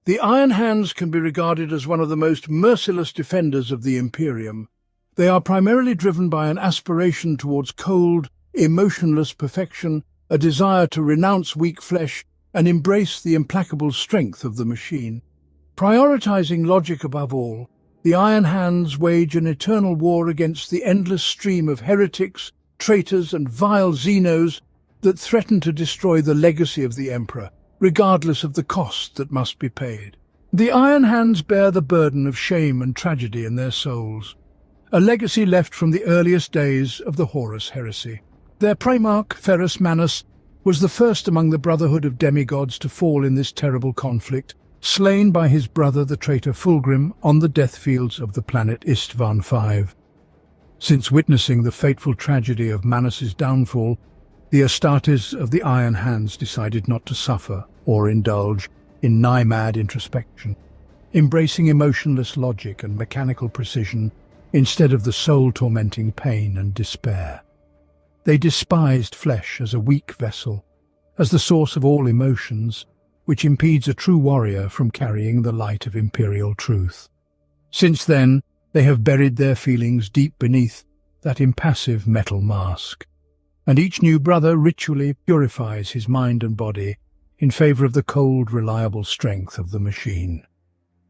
The Iron Hands can be regarded as one of the most merciless defenders of the Imperium. They are primarily driven by an aspiration towards cold, emotionless perfection, a desire to renounce weak flesh and embrace the implacable strength of the machine. Prioritizing logic above all, the Iron Hands wage an eternal war against the endless stream of heretics, traitors and vile Xenos that threaten to destroy the legacy of the Emperor, regardless of the cost that must be paid. The Iron Hands bear the burden of shame and tragedy in their souls, a legacy left from the earliest days of the Horus heresy. Their Primarch, Ferrus Manus, was the first among the Brotherhood of Demigods to fall in this terrible conflict, slain by his brother the traitor Fulgrim on the death fields of the planet Istvan V. Since witnessing the fateful tragedy of Manus's downfall, the Astartes of the Iron Hands decided not to suffer or indulge in nigh-mad introspection, embracing emotionless logic and mechanical precision instead of the soul-tormenting pain and despair. They despised flesh as a weak vessel, as the source of all emotions, which impedes a true warrior from carrying the light of imperial truth. Since then, they have buried their feelings deep beneath that impassive metal mask, and each new brother ritually purifies his mind and body in favor of the cold, reliable strength of the machine.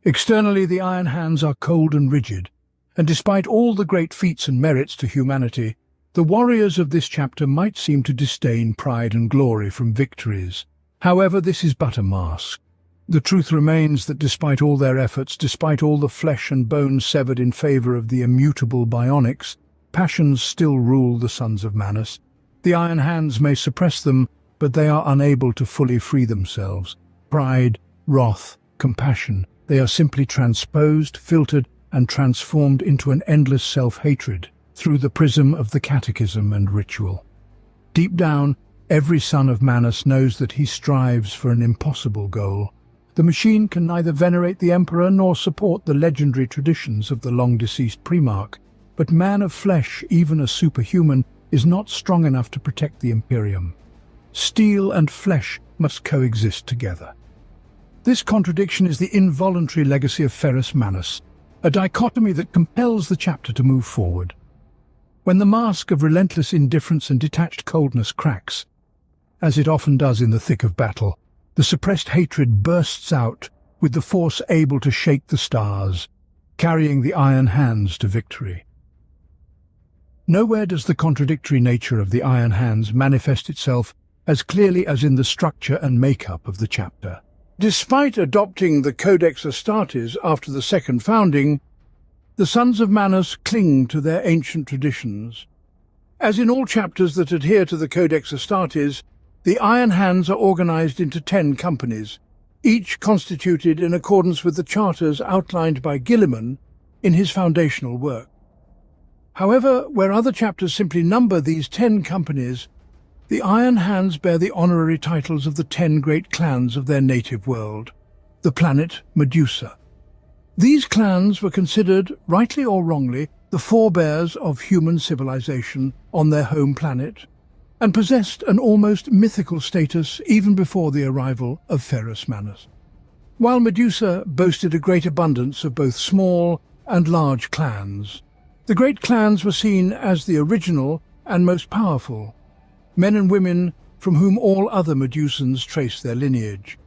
Externally, the Iron Hands are cold and rigid, and despite all the great feats and merits to humanity, the warriors of this chapter might seem to disdain pride and glory from victories. However, this is but a mask. The truth remains that despite all their efforts, despite all the flesh and bone severed in favor of the immutable bionics, passions still rule the sons of Manus. The Iron Hands may suppress them, but they are unable to fully free themselves. Pride, wrath, compassion, they are simply transposed, filtered, and transformed into an endless self-hatred through the prism of the catechism and ritual. Deep down, every son of Manus knows that he strives for an impossible goal. The machine can neither venerate the Emperor nor support the legendary traditions of the long-deceased Primarch, but man of flesh, even a superhuman, is not strong enough to protect the Imperium. Steel and flesh must coexist together. This contradiction is the involuntary legacy of Ferrus Manus, a dichotomy that compels the chapter to move forward. When the mask of relentless indifference and detached coldness cracks, as it often does in the thick of battle, the suppressed hatred bursts out with the force able to shake the stars, carrying the Iron Hands to victory. Nowhere does the contradictory nature of the Iron Hands manifest itself as clearly as in the structure and makeup of the chapter. Despite adopting the Codex Astartes after the second founding, the Sons of Manus cling to their ancient traditions. As in all chapters that adhere to the Codex Astartes, the Iron Hands are organized into 10 companies, each constituted in accordance with the charters outlined by Guilliman in his foundational work. However, where other chapters simply number these 10 companies, the Iron Hands bear the honorary titles of the 10 great clans of their native world, the planet Medusa. These clans were considered, rightly or wrongly, the forebears of human civilization on their home planet, and possessed an almost mythical status even before the arrival of Ferrus Manus. While Medusa boasted a great abundance of both small and large clans, the great clans were seen as the original and most powerful, men and women from whom all other Medusans trace their lineage.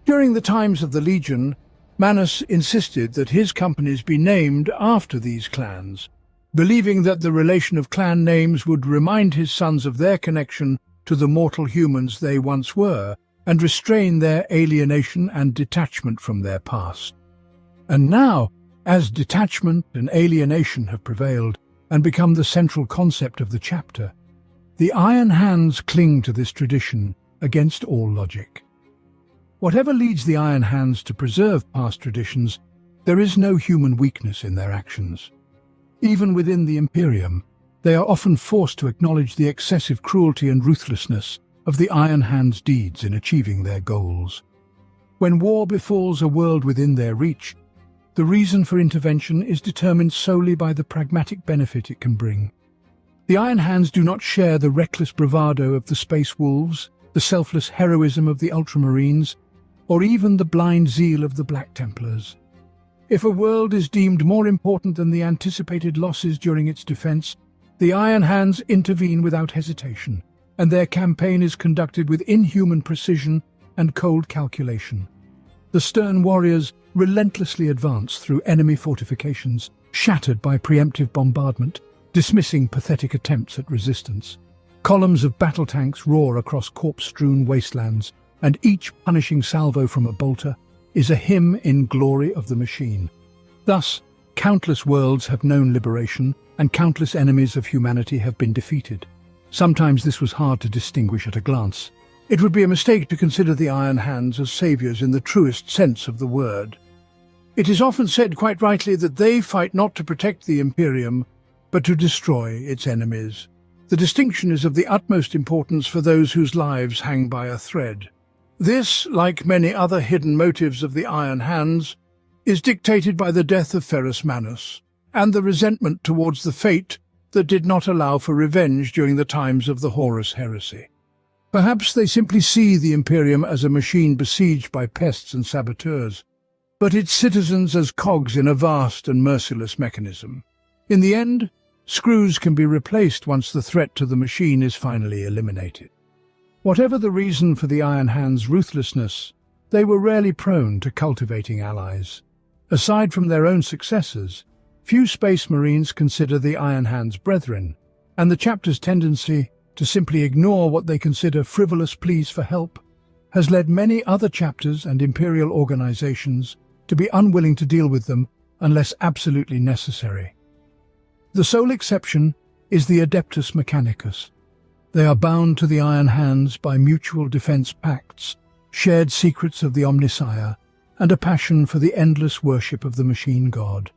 During the times of the Legion, Manus insisted that his companies be named after these clans, believing that the relation of clan names would remind his sons of their connection to the mortal humans they once were and restrain their alienation and detachment from their past. And now, as detachment and alienation have prevailed and become the central concept of the chapter, the Iron Hands cling to this tradition against all logic. Whatever leads the Iron Hands to preserve past traditions, there is no human weakness in their actions. Even within the Imperium, they are often forced to acknowledge the excessive cruelty and ruthlessness of the Iron Hands' deeds in achieving their goals. When war befalls a world within their reach, the reason for intervention is determined solely by the pragmatic benefit it can bring. The Iron Hands do not share the reckless bravado of the Space Wolves, the selfless heroism of the Ultramarines, or even the blind zeal of the Black Templars. If a world is deemed more important than the anticipated losses during its defense, the Iron Hands intervene without hesitation, and their campaign is conducted with inhuman precision and cold calculation. The stern warriors relentlessly advance through enemy fortifications, shattered by preemptive bombardment, dismissing pathetic attempts at resistance. Columns of battle tanks roar across corpse-strewn wastelands, and each punishing salvo from a bolter is a hymn in glory of the machine. Thus, countless worlds have known liberation, and countless enemies of humanity have been defeated. Sometimes this was hard to distinguish at a glance. It would be a mistake to consider the Iron Hands as saviors in the truest sense of the word. It is often said quite rightly that they fight not to protect the Imperium, but to destroy its enemies. The distinction is of the utmost importance for those whose lives hang by a thread. This, like many other hidden motives of the Iron Hands, is dictated by the death of Ferrus Manus, and the resentment towards the fate that did not allow for revenge during the times of the Horus heresy. Perhaps they simply see the Imperium as a machine besieged by pests and saboteurs, but its citizens as cogs in a vast and merciless mechanism. In the end, screws can be replaced once the threat to the machine is finally eliminated. Whatever the reason for the Iron Hands' ruthlessness, they were rarely prone to cultivating allies. Aside from their own successors, few Space Marines consider the Iron Hands brethren, and the chapter's tendency to simply ignore what they consider frivolous pleas for help has led many other chapters and Imperial organizations to be unwilling to deal with them unless absolutely necessary. The sole exception is the Adeptus Mechanicus. They are bound to the Iron Hands by mutual defense pacts, shared secrets of the Omnissiah, and a passion for the endless worship of the machine god.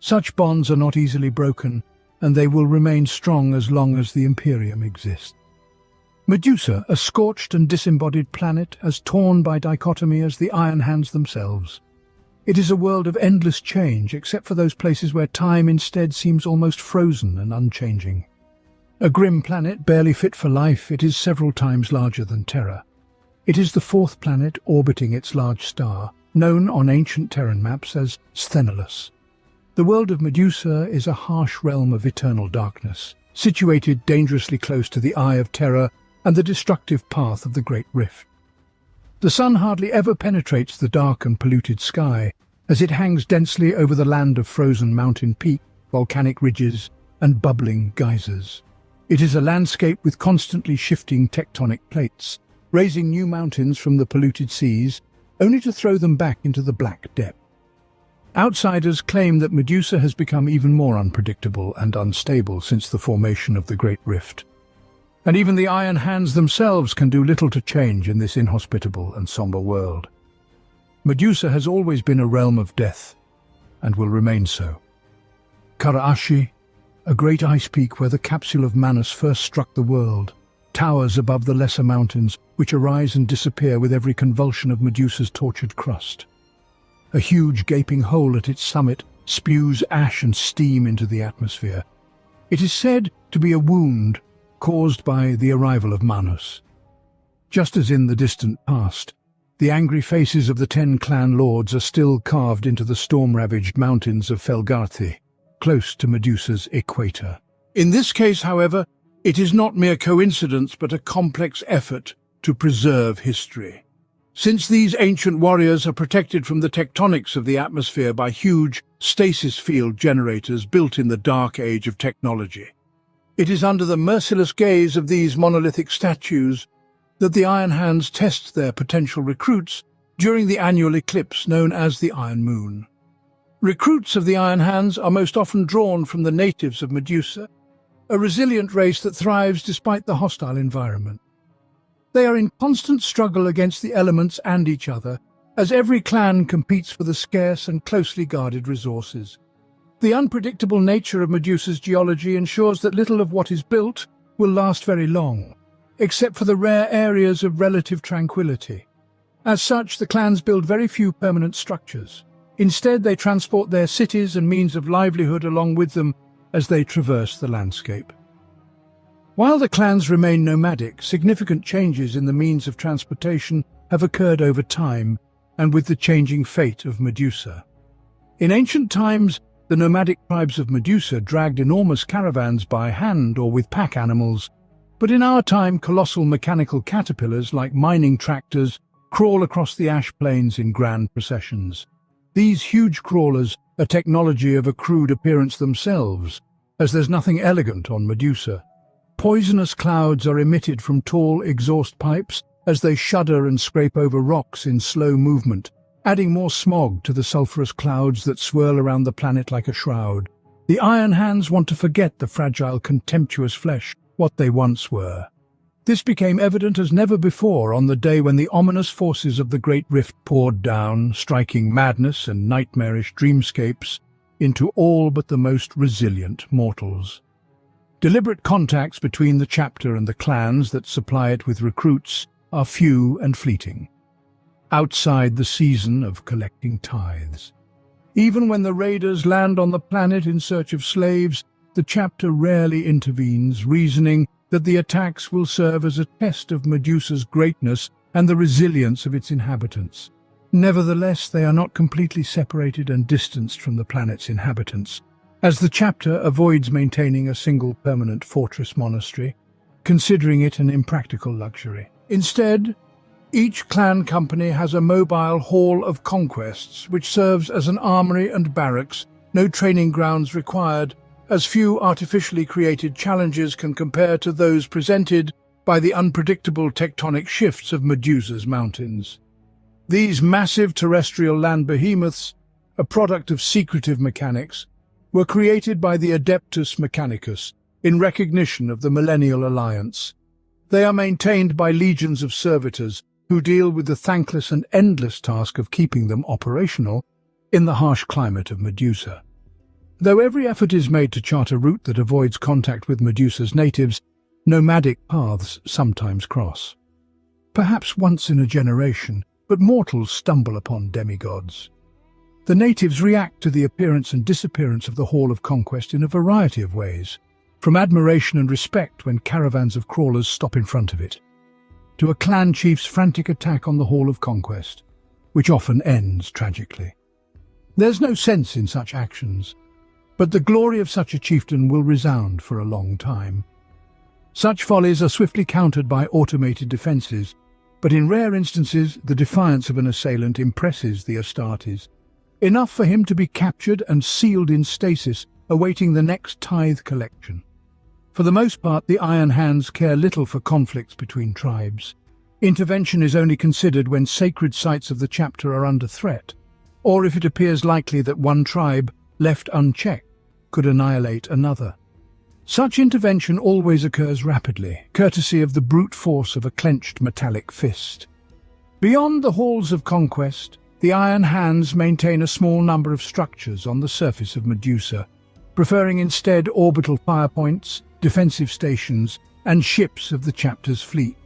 Such bonds are not easily broken, and they will remain strong as long as the Imperium exists. Medusa, a scorched and disembodied planet, as torn by dichotomy as the Iron Hands themselves. It is a world of endless change, except for those places where time instead seems almost frozen and unchanging. A grim planet, barely fit for life, it is several times larger than Terra. It is the fourth planet orbiting its large star, known on ancient Terran maps as Sthenelus. The world of Medusa is a harsh realm of eternal darkness, situated dangerously close to the Eye of Terror and the destructive path of the Great Rift. The sun hardly ever penetrates the dark and polluted sky, as it hangs densely over the land of frozen mountain peaks, volcanic ridges, and bubbling geysers. It is a landscape with constantly shifting tectonic plates, raising new mountains from the polluted seas, only to throw them back into the black depth. Outsiders claim that Medusa has become even more unpredictable and unstable since the formation of the Great Rift. And even the Iron Hands themselves can do little to change in this inhospitable and somber world. Medusa has always been a realm of death, and will remain so. Karaashi, a great ice peak where the capsule of Manus first struck the world, towers above the lesser mountains which arise and disappear with every convulsion of Medusa's tortured crust. A huge gaping hole at its summit spews ash and steam into the atmosphere. It is said to be a wound caused by the arrival of Manus. Just as in the distant past, the angry faces of the 10 clan lords are still carved into the storm-ravaged mountains of Felgarthi, close to Medusa's equator. In this case, however, it is not mere coincidence but a complex effort to preserve history. Since these ancient warriors are protected from the tectonics of the atmosphere by huge stasis field generators built in the dark age of technology, it is under the merciless gaze of these monolithic statues that the Iron Hands test their potential recruits during the annual eclipse known as the Iron Moon. Recruits of the Iron Hands are most often drawn from the natives of Medusa, a resilient race that thrives despite the hostile environment. They are in constant struggle against the elements and each other, as every clan competes for the scarce and closely guarded resources. The unpredictable nature of Medusa's geology ensures that little of what is built will last very long, except for the rare areas of relative tranquility. As such, the clans build very few permanent structures. Instead, they transport their cities and means of livelihood along with them as they traverse the landscape. While the clans remain nomadic, significant changes in the means of transportation have occurred over time and with the changing fate of Medusa. In ancient times, the nomadic tribes of Medusa dragged enormous caravans by hand or with pack animals, but in our time colossal mechanical caterpillars like mining tractors crawl across the ash plains in grand processions. These huge crawlers are technology of a crude appearance themselves, as there's nothing elegant on Medusa. Poisonous clouds are emitted from tall exhaust pipes as they shudder and scrape over rocks in slow movement, adding more smog to the sulphurous clouds that swirl around the planet like a shroud. The Iron Hands want to forget the fragile, contemptuous flesh, what they once were. This became evident as never before on the day when the ominous forces of the Great Rift poured down, striking madness and nightmarish dreamscapes into all but the most resilient mortals. Deliberate contacts between the chapter and the clans that supply it with recruits are few and fleeting, outside the season of collecting tithes. Even when the raiders land on the planet in search of slaves, the chapter rarely intervenes, reasoning that the attacks will serve as a test of Medusa's greatness and the resilience of its inhabitants. Nevertheless, they are not completely separated and distanced from the planet's inhabitants, as the chapter avoids maintaining a single permanent fortress monastery, considering it an impractical luxury. Instead, each clan company has a mobile hall of conquests which serves as an armory and barracks, no training grounds required, as few artificially created challenges can compare to those presented by the unpredictable tectonic shifts of Medusa's mountains. These massive terrestrial land behemoths, a product of secretive mechanics, were created by the Adeptus Mechanicus in recognition of the Millennial Alliance. They are maintained by legions of servitors who deal with the thankless and endless task of keeping them operational in the harsh climate of Medusa. Though every effort is made to chart a route that avoids contact with Medusa's natives, nomadic paths sometimes cross. Perhaps once in a generation, but mortals stumble upon demigods. The natives react to the appearance and disappearance of the Hall of Conquest in a variety of ways, from admiration and respect when caravans of crawlers stop in front of it, to a clan chief's frantic attack on the Hall of Conquest, which often ends tragically. There's no sense in such actions, but the glory of such a chieftain will resound for a long time. Such follies are swiftly countered by automated defences, but in rare instances the defiance of an assailant impresses the Astartes, enough for him to be captured and sealed in stasis, awaiting the next tithe collection. For the most part, the Iron Hands care little for conflicts between tribes. Intervention is only considered when sacred sites of the chapter are under threat, or if it appears likely that one tribe, left unchecked, could annihilate another. Such intervention always occurs rapidly, courtesy of the brute force of a clenched metallic fist. Beyond the halls of conquest, the Iron Hands maintain a small number of structures on the surface of Medusa, preferring instead orbital firepoints, defensive stations, and ships of the chapter's fleet.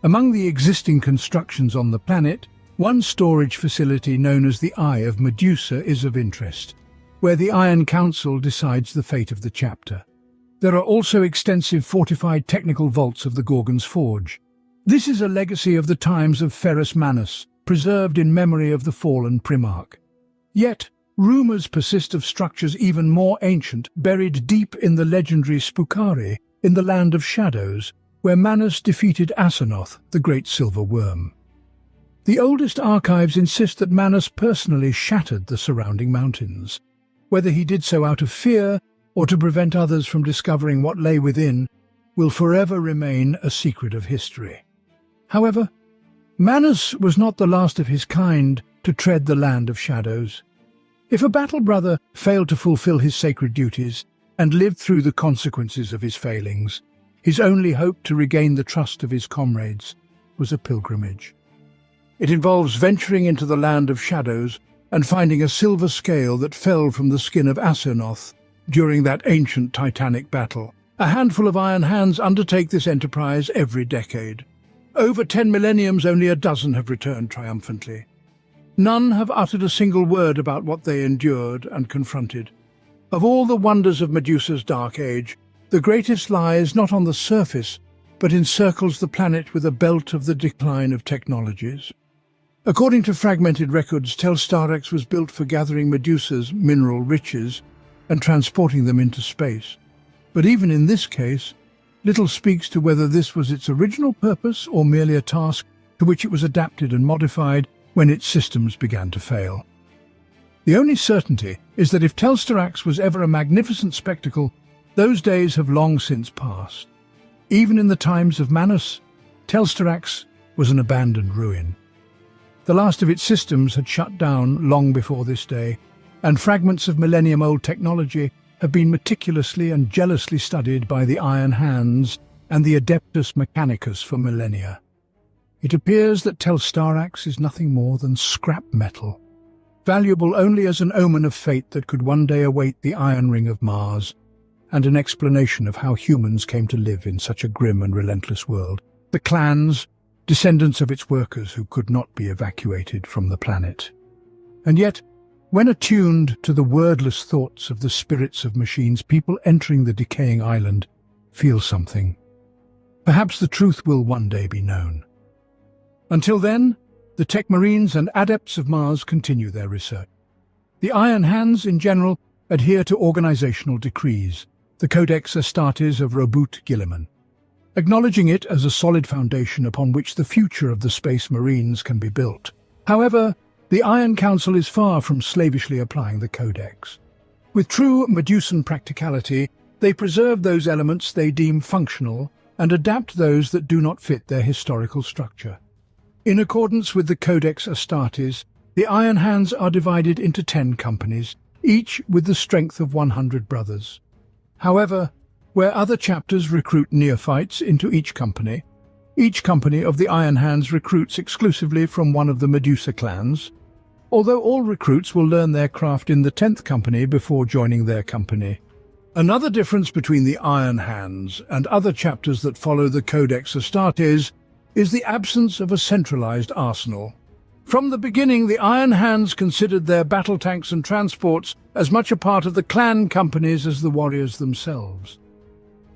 Among the existing constructions on the planet, one storage facility known as the Eye of Medusa is of interest, where the Iron Council decides the fate of the chapter. There are also extensive fortified technical vaults of the Gorgon's Forge. This is a legacy of the times of Ferrus Manus, preserved in memory of the fallen Primarch. Yet, rumours persist of structures even more ancient, buried deep in the legendary Spukari, in the Land of Shadows, where Manus defeated Aseroth, the Great Silver Worm. The oldest archives insist that Manus personally shattered the surrounding mountains. Whether he did so out of fear or to prevent others from discovering what lay within will forever remain a secret of history. However, Manus was not the last of his kind to tread the Land of Shadows. If a battle brother failed to fulfill his sacred duties and lived through the consequences of his failings, his only hope to regain the trust of his comrades was a pilgrimage. It involves venturing into the Land of Shadows and finding a silver scale that fell from the skin of Aseroth during that ancient titanic battle. A handful of Iron Hands undertake this enterprise every decade. Over 10 millenniums, only a dozen have returned triumphantly. None have uttered a single word about what they endured and confronted. Of all the wonders of Medusa's dark age, the greatest lies not on the surface, but encircles the planet with a belt of the decline of technologies. According to fragmented records, Telstarex was built for gathering Medusa's mineral riches and transporting them into space. But even in this case, little speaks to whether this was its original purpose or merely a task to which it was adapted and modified when its systems began to fail. The only certainty is that if Telstarex was ever a magnificent spectacle, those days have long since passed. Even in the times of Manus, Telstarex was an abandoned ruin. The last of its systems had shut down long before this day, and fragments of millennium-old technology have been meticulously and jealously studied by the Iron Hands and the Adeptus Mechanicus for millennia. It appears that Telstarex is nothing more than scrap metal, valuable only as an omen of fate that could one day await the iron ring of Mars, and an explanation of how humans came to live in such a grim and relentless world. The clans, descendants of its workers who could not be evacuated from the planet. And yet, when attuned to the wordless thoughts of the spirits of machines, people entering the decaying island feel something. Perhaps the truth will one day be known. Until then, the Tech Marines and Adepts of Mars continue their research. The Iron Hands, in general, adhere to organizational decrees, the Codex Astartes of Robut Guilliman, acknowledging it as a solid foundation upon which the future of the Space Marines can be built. However, the Iron Council is far from slavishly applying the Codex. With true Medusan practicality, they preserve those elements they deem functional and adapt those that do not fit their historical structure. In accordance with the Codex Astartes, the Iron Hands are divided into 10 companies, each with the strength of 100 brothers. However, where other chapters recruit neophytes into each company of the Iron Hands recruits exclusively from one of the Medusa clans, although all recruits will learn their craft in the 10th company before joining their company. Another difference between the Iron Hands and other chapters that follow the Codex Astartes is the absence of a centralized arsenal. From the beginning, the Iron Hands considered their battle tanks and transports as much a part of the clan companies as the warriors themselves.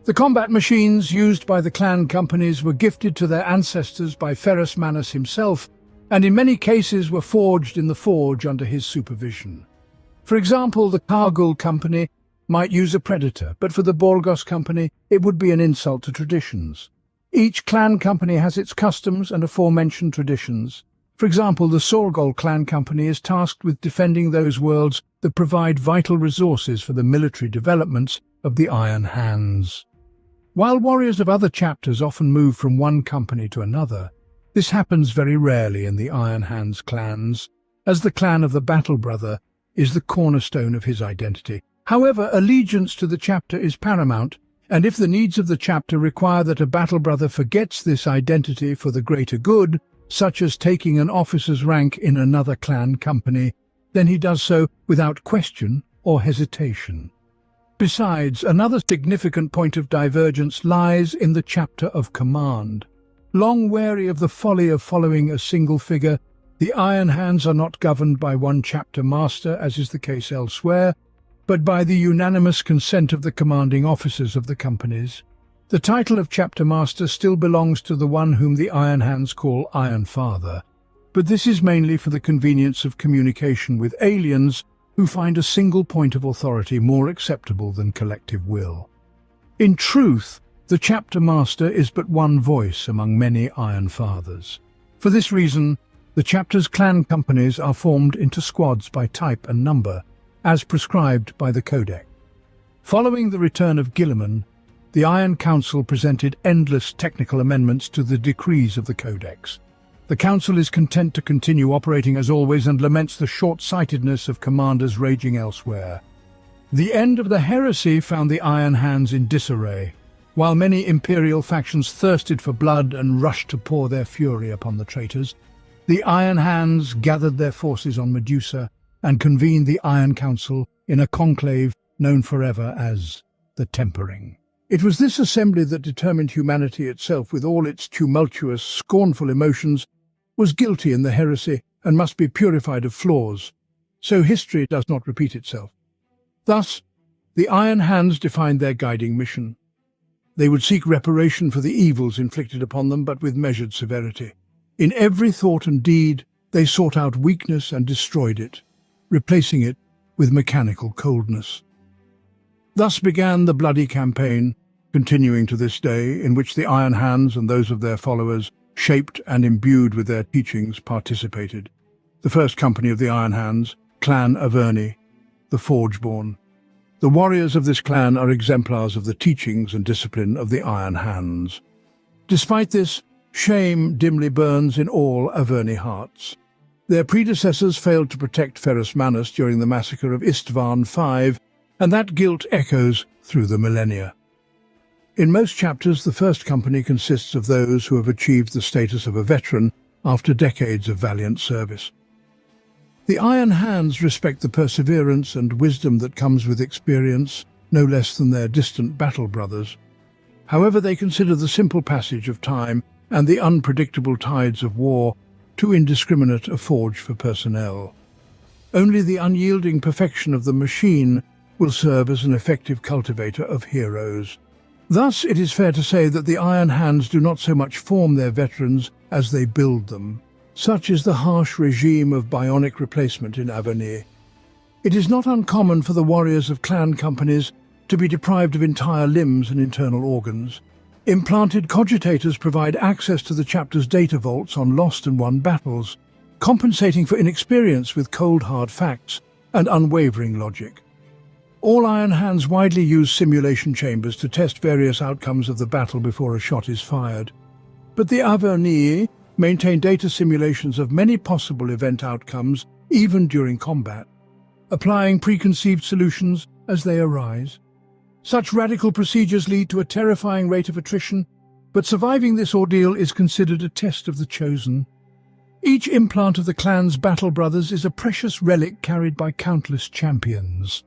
The combat machines used by the clan companies were gifted to their ancestors by Ferrus Manus himself, and in many cases were forged in the forge under his supervision. For example, the Kargul company might use a Predator, but for the Borgos company it would be an insult to traditions. Each clan company has its customs and aforementioned traditions. For example, the Sorgol clan company is tasked with defending those worlds that provide vital resources for the military developments of the Iron Hands. While warriors of other chapters often move from one company to another, this happens very rarely in the Iron Hands clans, as the clan of the Battle Brother is the cornerstone of his identity. However, allegiance to the chapter is paramount, and if the needs of the chapter require that a Battle Brother forgets this identity for the greater good, such as taking an officer's rank in another clan company, then he does so without question or hesitation. Besides, another significant point of divergence lies in the chapter of command. Long weary of the folly of following a single figure, the Iron Hands are not governed by one chapter master, as is the case elsewhere, but by the unanimous consent of the commanding officers of the companies. The title of chapter master still belongs to the one whom the Iron Hands call Iron Father, but this is mainly for the convenience of communication with aliens who find a single point of authority more acceptable than collective will. In truth, the chapter master is but one voice among many Iron Fathers. For this reason, the chapter's clan companies are formed into squads by type and number, as prescribed by the Codex. Following the return of Guilliman, the Iron Council presented endless technical amendments to the decrees of the Codex. The Council is content to continue operating as always and laments the short-sightedness of commanders raging elsewhere. The end of the heresy found the Iron Hands in disarray, while many imperial factions thirsted for blood and rushed to pour their fury upon the traitors. The Iron Hands gathered their forces on Medusa and convened the Iron Council in a conclave known forever as the Tempering. It was this assembly that determined humanity itself, with all its tumultuous, scornful emotions, was guilty in the heresy and must be purified of flaws, so history does not repeat itself. Thus, the Iron Hands defined their guiding mission. They would seek reparation for the evils inflicted upon them, but with measured severity. In every thought and deed, they sought out weakness and destroyed it, replacing it with mechanical coldness. Thus began the bloody campaign, continuing to this day, in which the Iron Hands and those of their followers, shaped and imbued with their teachings, participated. The first company of the Iron Hands, Clan Averni, the Forgeborn. The warriors of this clan are exemplars of the teachings and discipline of the Iron Hands. Despite this, shame dimly burns in all Averni hearts. Their predecessors failed to protect Ferrus Manus during the massacre of Istvan V, and that guilt echoes through the millennia. In most chapters, the first company consists of those who have achieved the status of a veteran after decades of valiant service. The Iron Hands respect the perseverance and wisdom that comes with experience, no less than their distant battle brothers. However, they consider the simple passage of time and the unpredictable tides of war too indiscriminate a forge for personnel. Only the unyielding perfection of the machine will serve as an effective cultivator of heroes. Thus, it is fair to say that the Iron Hands do not so much form their veterans as they build them. Such is the harsh regime of bionic replacement in Averni. It is not uncommon for the warriors of clan companies to be deprived of entire limbs and internal organs. Implanted cogitators provide access to the chapter's data vaults on lost and won battles, compensating for inexperience with cold hard facts and unwavering logic. All Iron Hands widely use simulation chambers to test various outcomes of the battle before a shot is fired. But the Averni maintain data simulations of many possible event outcomes, even during combat, applying preconceived solutions as they arise. Such radical procedures lead to a terrifying rate of attrition, but surviving this ordeal is considered a test of the chosen. Each implant of the clan's battle brothers is a precious relic carried by countless champions.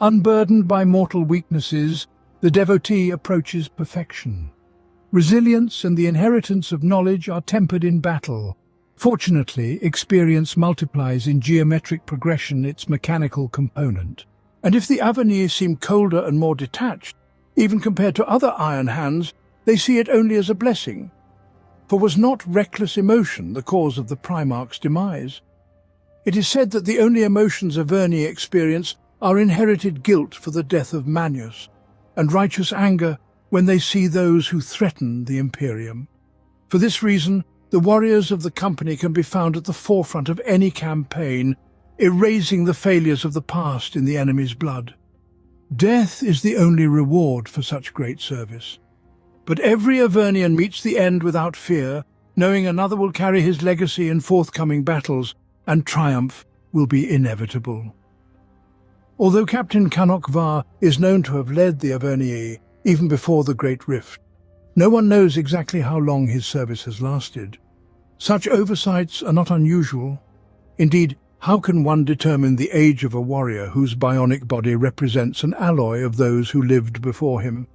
Unburdened by mortal weaknesses, the devotee approaches perfection. Resilience and the inheritance of knowledge are tempered in battle. Fortunately, experience multiplies in geometric progression its mechanical component. And if the Averni seem colder and more detached, even compared to other Iron Hands, they see it only as a blessing. For was not reckless emotion the cause of the Primarch's demise? It is said that the only emotions Averni experience are inherited guilt for the death of Manius, and righteous anger when they see those who threaten the Imperium. For this reason, the warriors of the company can be found at the forefront of any campaign, erasing the failures of the past in the enemy's blood. Death is the only reward for such great service. But every Avernian meets the end without fear, knowing another will carry his legacy in forthcoming battles, and triumph will be inevitable. Although Captain Canok Var is known to have led the Averni even before the Great Rift, no one knows exactly how long his service has lasted. Such oversights are not unusual. Indeed, how can one determine the age of a warrior whose bionic body represents an alloy of those who lived before him?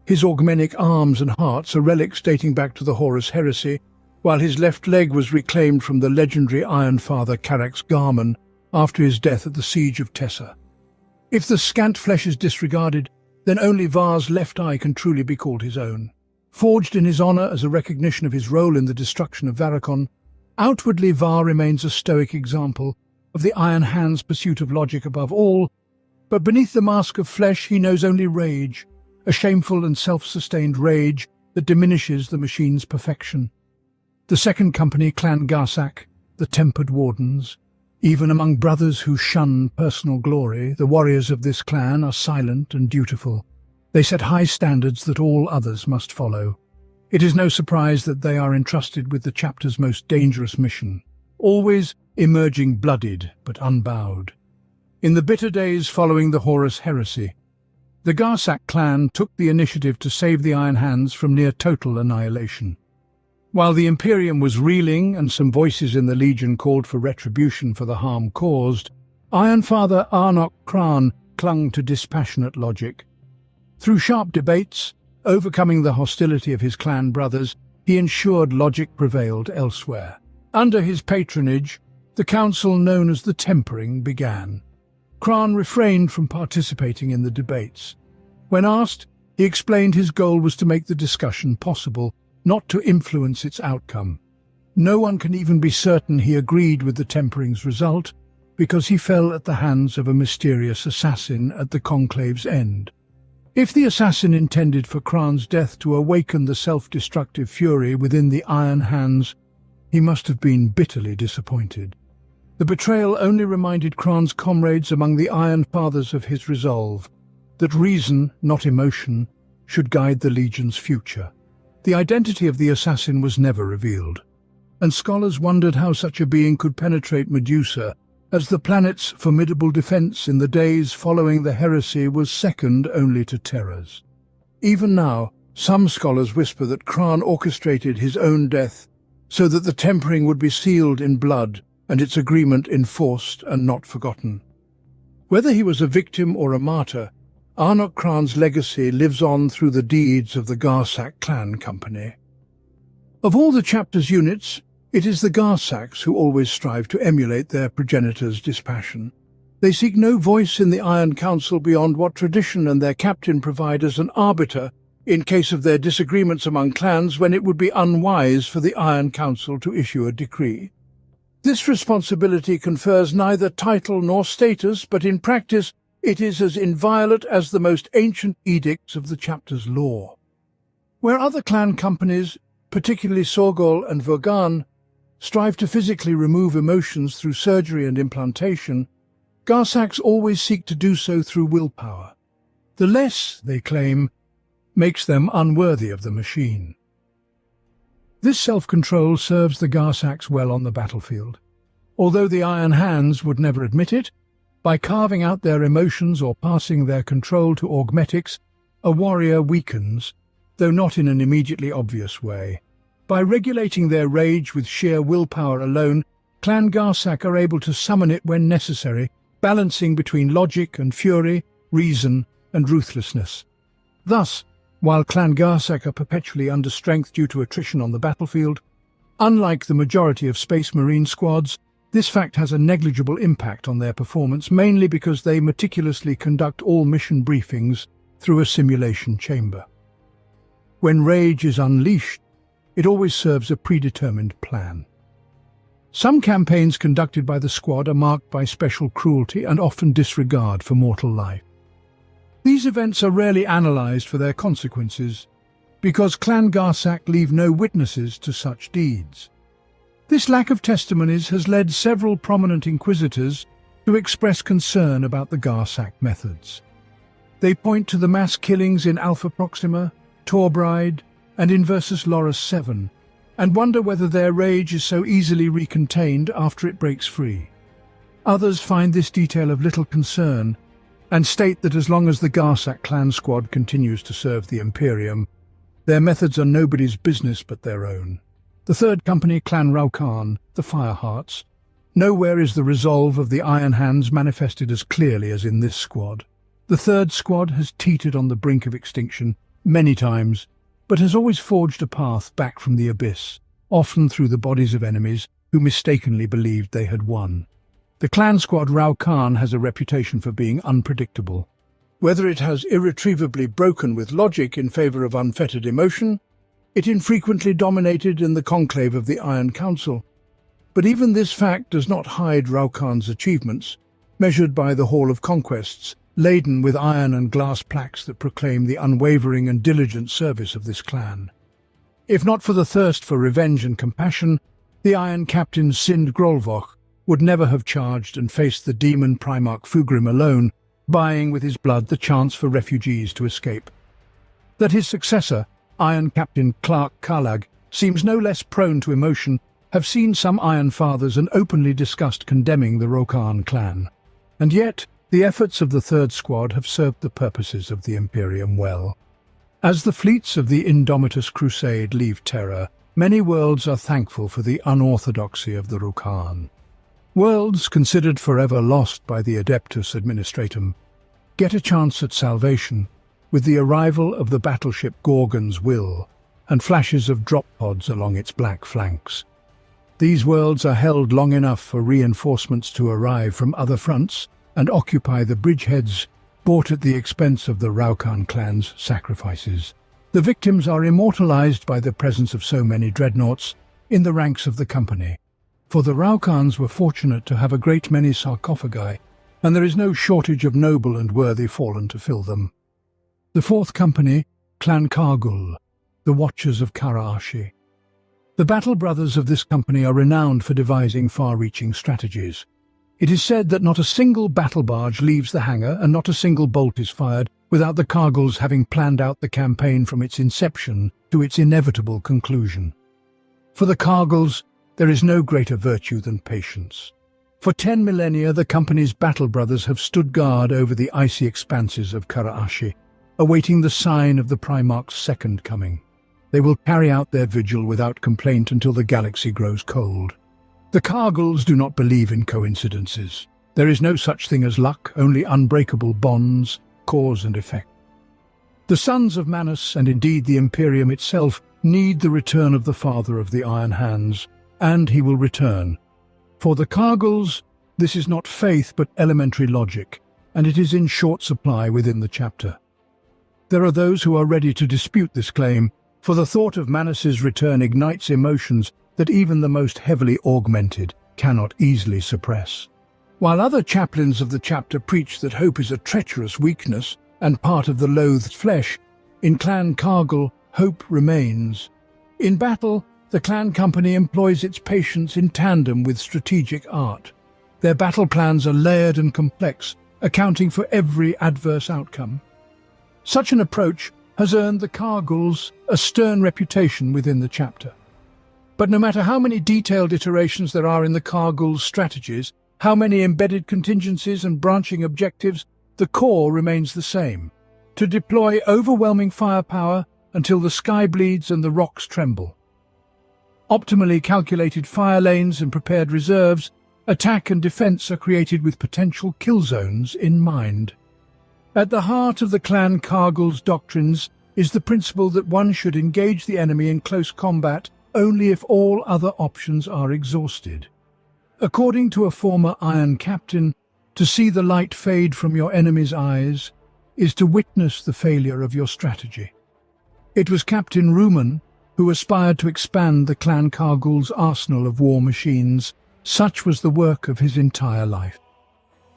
His augmenic arms and hearts are relics dating back to the Horus Heresy, while his left leg was reclaimed from the legendary Iron Father Carax Garman after his death at the Siege of Tessa. If the scant flesh is disregarded, then only Var's left eye can truly be called his own. Forged in his honor as a recognition of his role in the destruction of Varicon, outwardly Var remains a stoic example of the Iron Hand's pursuit of logic above all, but beneath the mask of flesh he knows only rage, a shameful and self-sustained rage that diminishes the machine's perfection. The second company, Clan Garsak, the Tempered Wardens. Even among brothers who shun personal glory, the warriors of this clan are silent and dutiful. They set high standards that all others must follow. It is no surprise that they are entrusted with the chapter's most dangerous mission, always emerging bloodied but unbowed. In the bitter days following the Horus Heresy, the Garsak clan took the initiative to save the Iron Hands from near total annihilation. While the Imperium was reeling and some voices in the Legion called for retribution for the harm caused, Iron Father Arnok Kran clung to dispassionate logic. Through sharp debates, overcoming the hostility of his clan brothers, he ensured logic prevailed elsewhere. Under his patronage, the council known as the Tempering began. Kran refrained from participating in the debates. When asked, He explained his goal was to make the discussion possible, not to influence its outcome. No one can even be certain he agreed with the tempering's result, because he fell at the hands of a mysterious assassin at the conclave's end. If the assassin intended for Kran's death to awaken the self-destructive fury within the Iron Hands, he must have been bitterly disappointed. The betrayal only reminded Kran's comrades among the Iron Fathers of his resolve, that reason, not emotion, should guide the Legion's future. The identity of the assassin was never revealed, and scholars wondered how such a being could penetrate Medusa, as the planet's formidable defense in the days following the heresy was second only to Terra's. Even now, some scholars whisper that Kran orchestrated his own death so that the tempering would be sealed in blood and its agreement enforced and not forgotten. Whether he was a victim or a martyr, Arnok Kran's legacy lives on through the deeds of the Garsak clan company. Of all the chapter's units, it is the Garsaks who always strive to emulate their progenitors' dispassion. They seek no voice in the Iron Council beyond what tradition and their captain provide as an arbiter in case of their disagreements among clans when it would be unwise for the Iron Council to issue a decree. This responsibility confers neither title nor status, but in practice it is as inviolate as the most ancient edicts of the chapter's law. Where other clan companies, particularly Sorgol and Vogan, strive to physically remove emotions through surgery and implantation, Garsaks always seek to do so through willpower. The less, they claim, makes them unworthy of the machine. This self-control serves the Garsaks well on the battlefield. Although the Iron Hands would never admit it, by carving out their emotions or passing their control to augmetics, a warrior weakens, though not in an immediately obvious way. By regulating their rage with sheer willpower alone, Clan Garsak are able to summon it when necessary, balancing between logic and fury, reason and ruthlessness. Thus, while Clan Garsak are perpetually under strength due to attrition on the battlefield, unlike the majority of Space Marine squads, this fact has a negligible impact on their performance, mainly because they meticulously conduct all mission briefings through a simulation chamber. When rage is unleashed, it always serves a predetermined plan. Some campaigns conducted by the squad are marked by special cruelty and often disregard for mortal life. These events are rarely analysed for their consequences, because Clan Garsak leave no witnesses to such deeds. This lack of testimonies has led several prominent inquisitors to express concern about the Garsak methods. They point to the mass killings in Alpha Proxima, Torbride, and in Versus Loris 7, and wonder whether their rage is so easily recontained after it breaks free. Others find this detail of little concern, and state that as long as the Garsak clan squad continues to serve the Imperium, their methods are nobody's business but their own. The third company, Clan Raukan, the Firehearts, nowhere is the resolve of the Iron Hands manifested as clearly as in this squad. The third squad has teetered on the brink of extinction many times, but has always forged a path back from the abyss, often through the bodies of enemies who mistakenly believed they had won. The clan squad Raukan has a reputation for being unpredictable. Whether it has irretrievably broken with logic in favour of unfettered emotion, it infrequently dominated in the conclave of the Iron Council. But even this fact does not hide Raukan's achievements, measured by the Hall of Conquests, laden with iron and glass plaques that proclaim the unwavering and diligent service of this clan. If not for the thirst for revenge and compassion, the Iron Captain Sind Grolvoch would never have charged and faced the demon Primarch Fugrim alone, buying with his blood the chance for refugees to escape. That his successor, Iron Captain Clark Kalag, seems no less prone to emotion, have seen some Iron Fathers and openly discussed condemning the Rokan clan. And yet, the efforts of the third squad have served the purposes of the Imperium well. As the fleets of the Indomitus Crusade leave Terra, many worlds are thankful for the unorthodoxy of the Rokan. Worlds considered forever lost by the Adeptus Administratum get a chance at salvation with the arrival of the battleship Gorgon's Will and flashes of drop pods along its black flanks. These worlds are held long enough for reinforcements to arrive from other fronts and occupy the bridgeheads bought at the expense of the Raukan clan's sacrifices. The victims are immortalized by the presence of so many dreadnoughts in the ranks of the company. For the Raukans were fortunate to have a great many sarcophagi, and there is no shortage of noble and worthy fallen to fill them. The fourth company, Clan Kargul, the Watchers of Kara-Ashi. The battle brothers of this company are renowned for devising far-reaching strategies. It is said that not a single battle barge leaves the hangar and not a single bolt is fired without the Karguls having planned out the campaign from its inception to its inevitable conclusion. For the Karguls, there is no greater virtue than patience. For 10 millennia, the company's battle brothers have stood guard over the icy expanses of Kara-Ashi, awaiting the sign of the Primarch's second coming. They will carry out their vigil without complaint until the galaxy grows cold. The Karguls do not believe in coincidences. There is no such thing as luck, only unbreakable bonds, cause and effect. The sons of Manus, and indeed the Imperium itself, need the return of the Father of the Iron Hands, and he will return. For the Karguls, this is not faith but elementary logic, and it is in short supply within the chapter. There are those who are ready to dispute this claim, for the thought of Manus's return ignites emotions that even the most heavily augmented cannot easily suppress. While other chaplains of the chapter preach that hope is a treacherous weakness and part of the loathed flesh, in Clan Kargul, hope remains. In battle, the clan company employs its patience in tandem with strategic art. Their battle plans are layered and complex, accounting for every adverse outcome. Such an approach has earned the Karguls a stern reputation within the chapter. But no matter how many detailed iterations there are in the Karguls' strategies, how many embedded contingencies and branching objectives, the core remains the same: to deploy overwhelming firepower until the sky bleeds and the rocks tremble. Optimally calculated fire lanes and prepared reserves, attack and defense are created with potential kill zones in mind. At the heart of the Clan Kargul's doctrines is the principle that one should engage the enemy in close combat only if all other options are exhausted. According to a former Iron Captain, to see the light fade from your enemy's eyes is to witness the failure of your strategy. It was Captain Ruman who aspired to expand the Clan Kargul's arsenal of war machines. Such was the work of his entire life.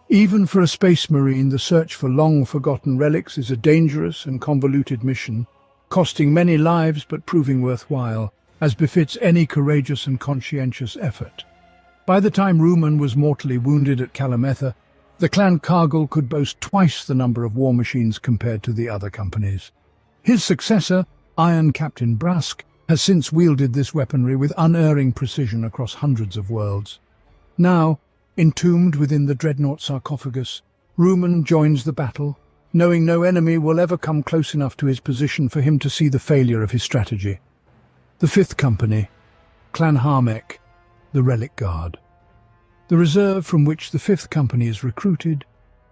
Even for a space marine, the search for long-forgotten relics is a dangerous and convoluted mission, costing many lives but proving worthwhile, as befits any courageous and conscientious effort. By the time Ruman was mortally wounded at Kalametha, the Clan Kargul could boast twice the number of war machines compared to the other companies. His successor, Iron Captain Brask, has since wielded this weaponry with unerring precision across hundreds of worlds. Now, entombed within the dreadnought sarcophagus, Ruman joins the battle, knowing no enemy will ever come close enough to his position for him to see the failure of his strategy. The fifth company, Clan Harmech, the Relic Guard. The reserve from which the fifth company is recruited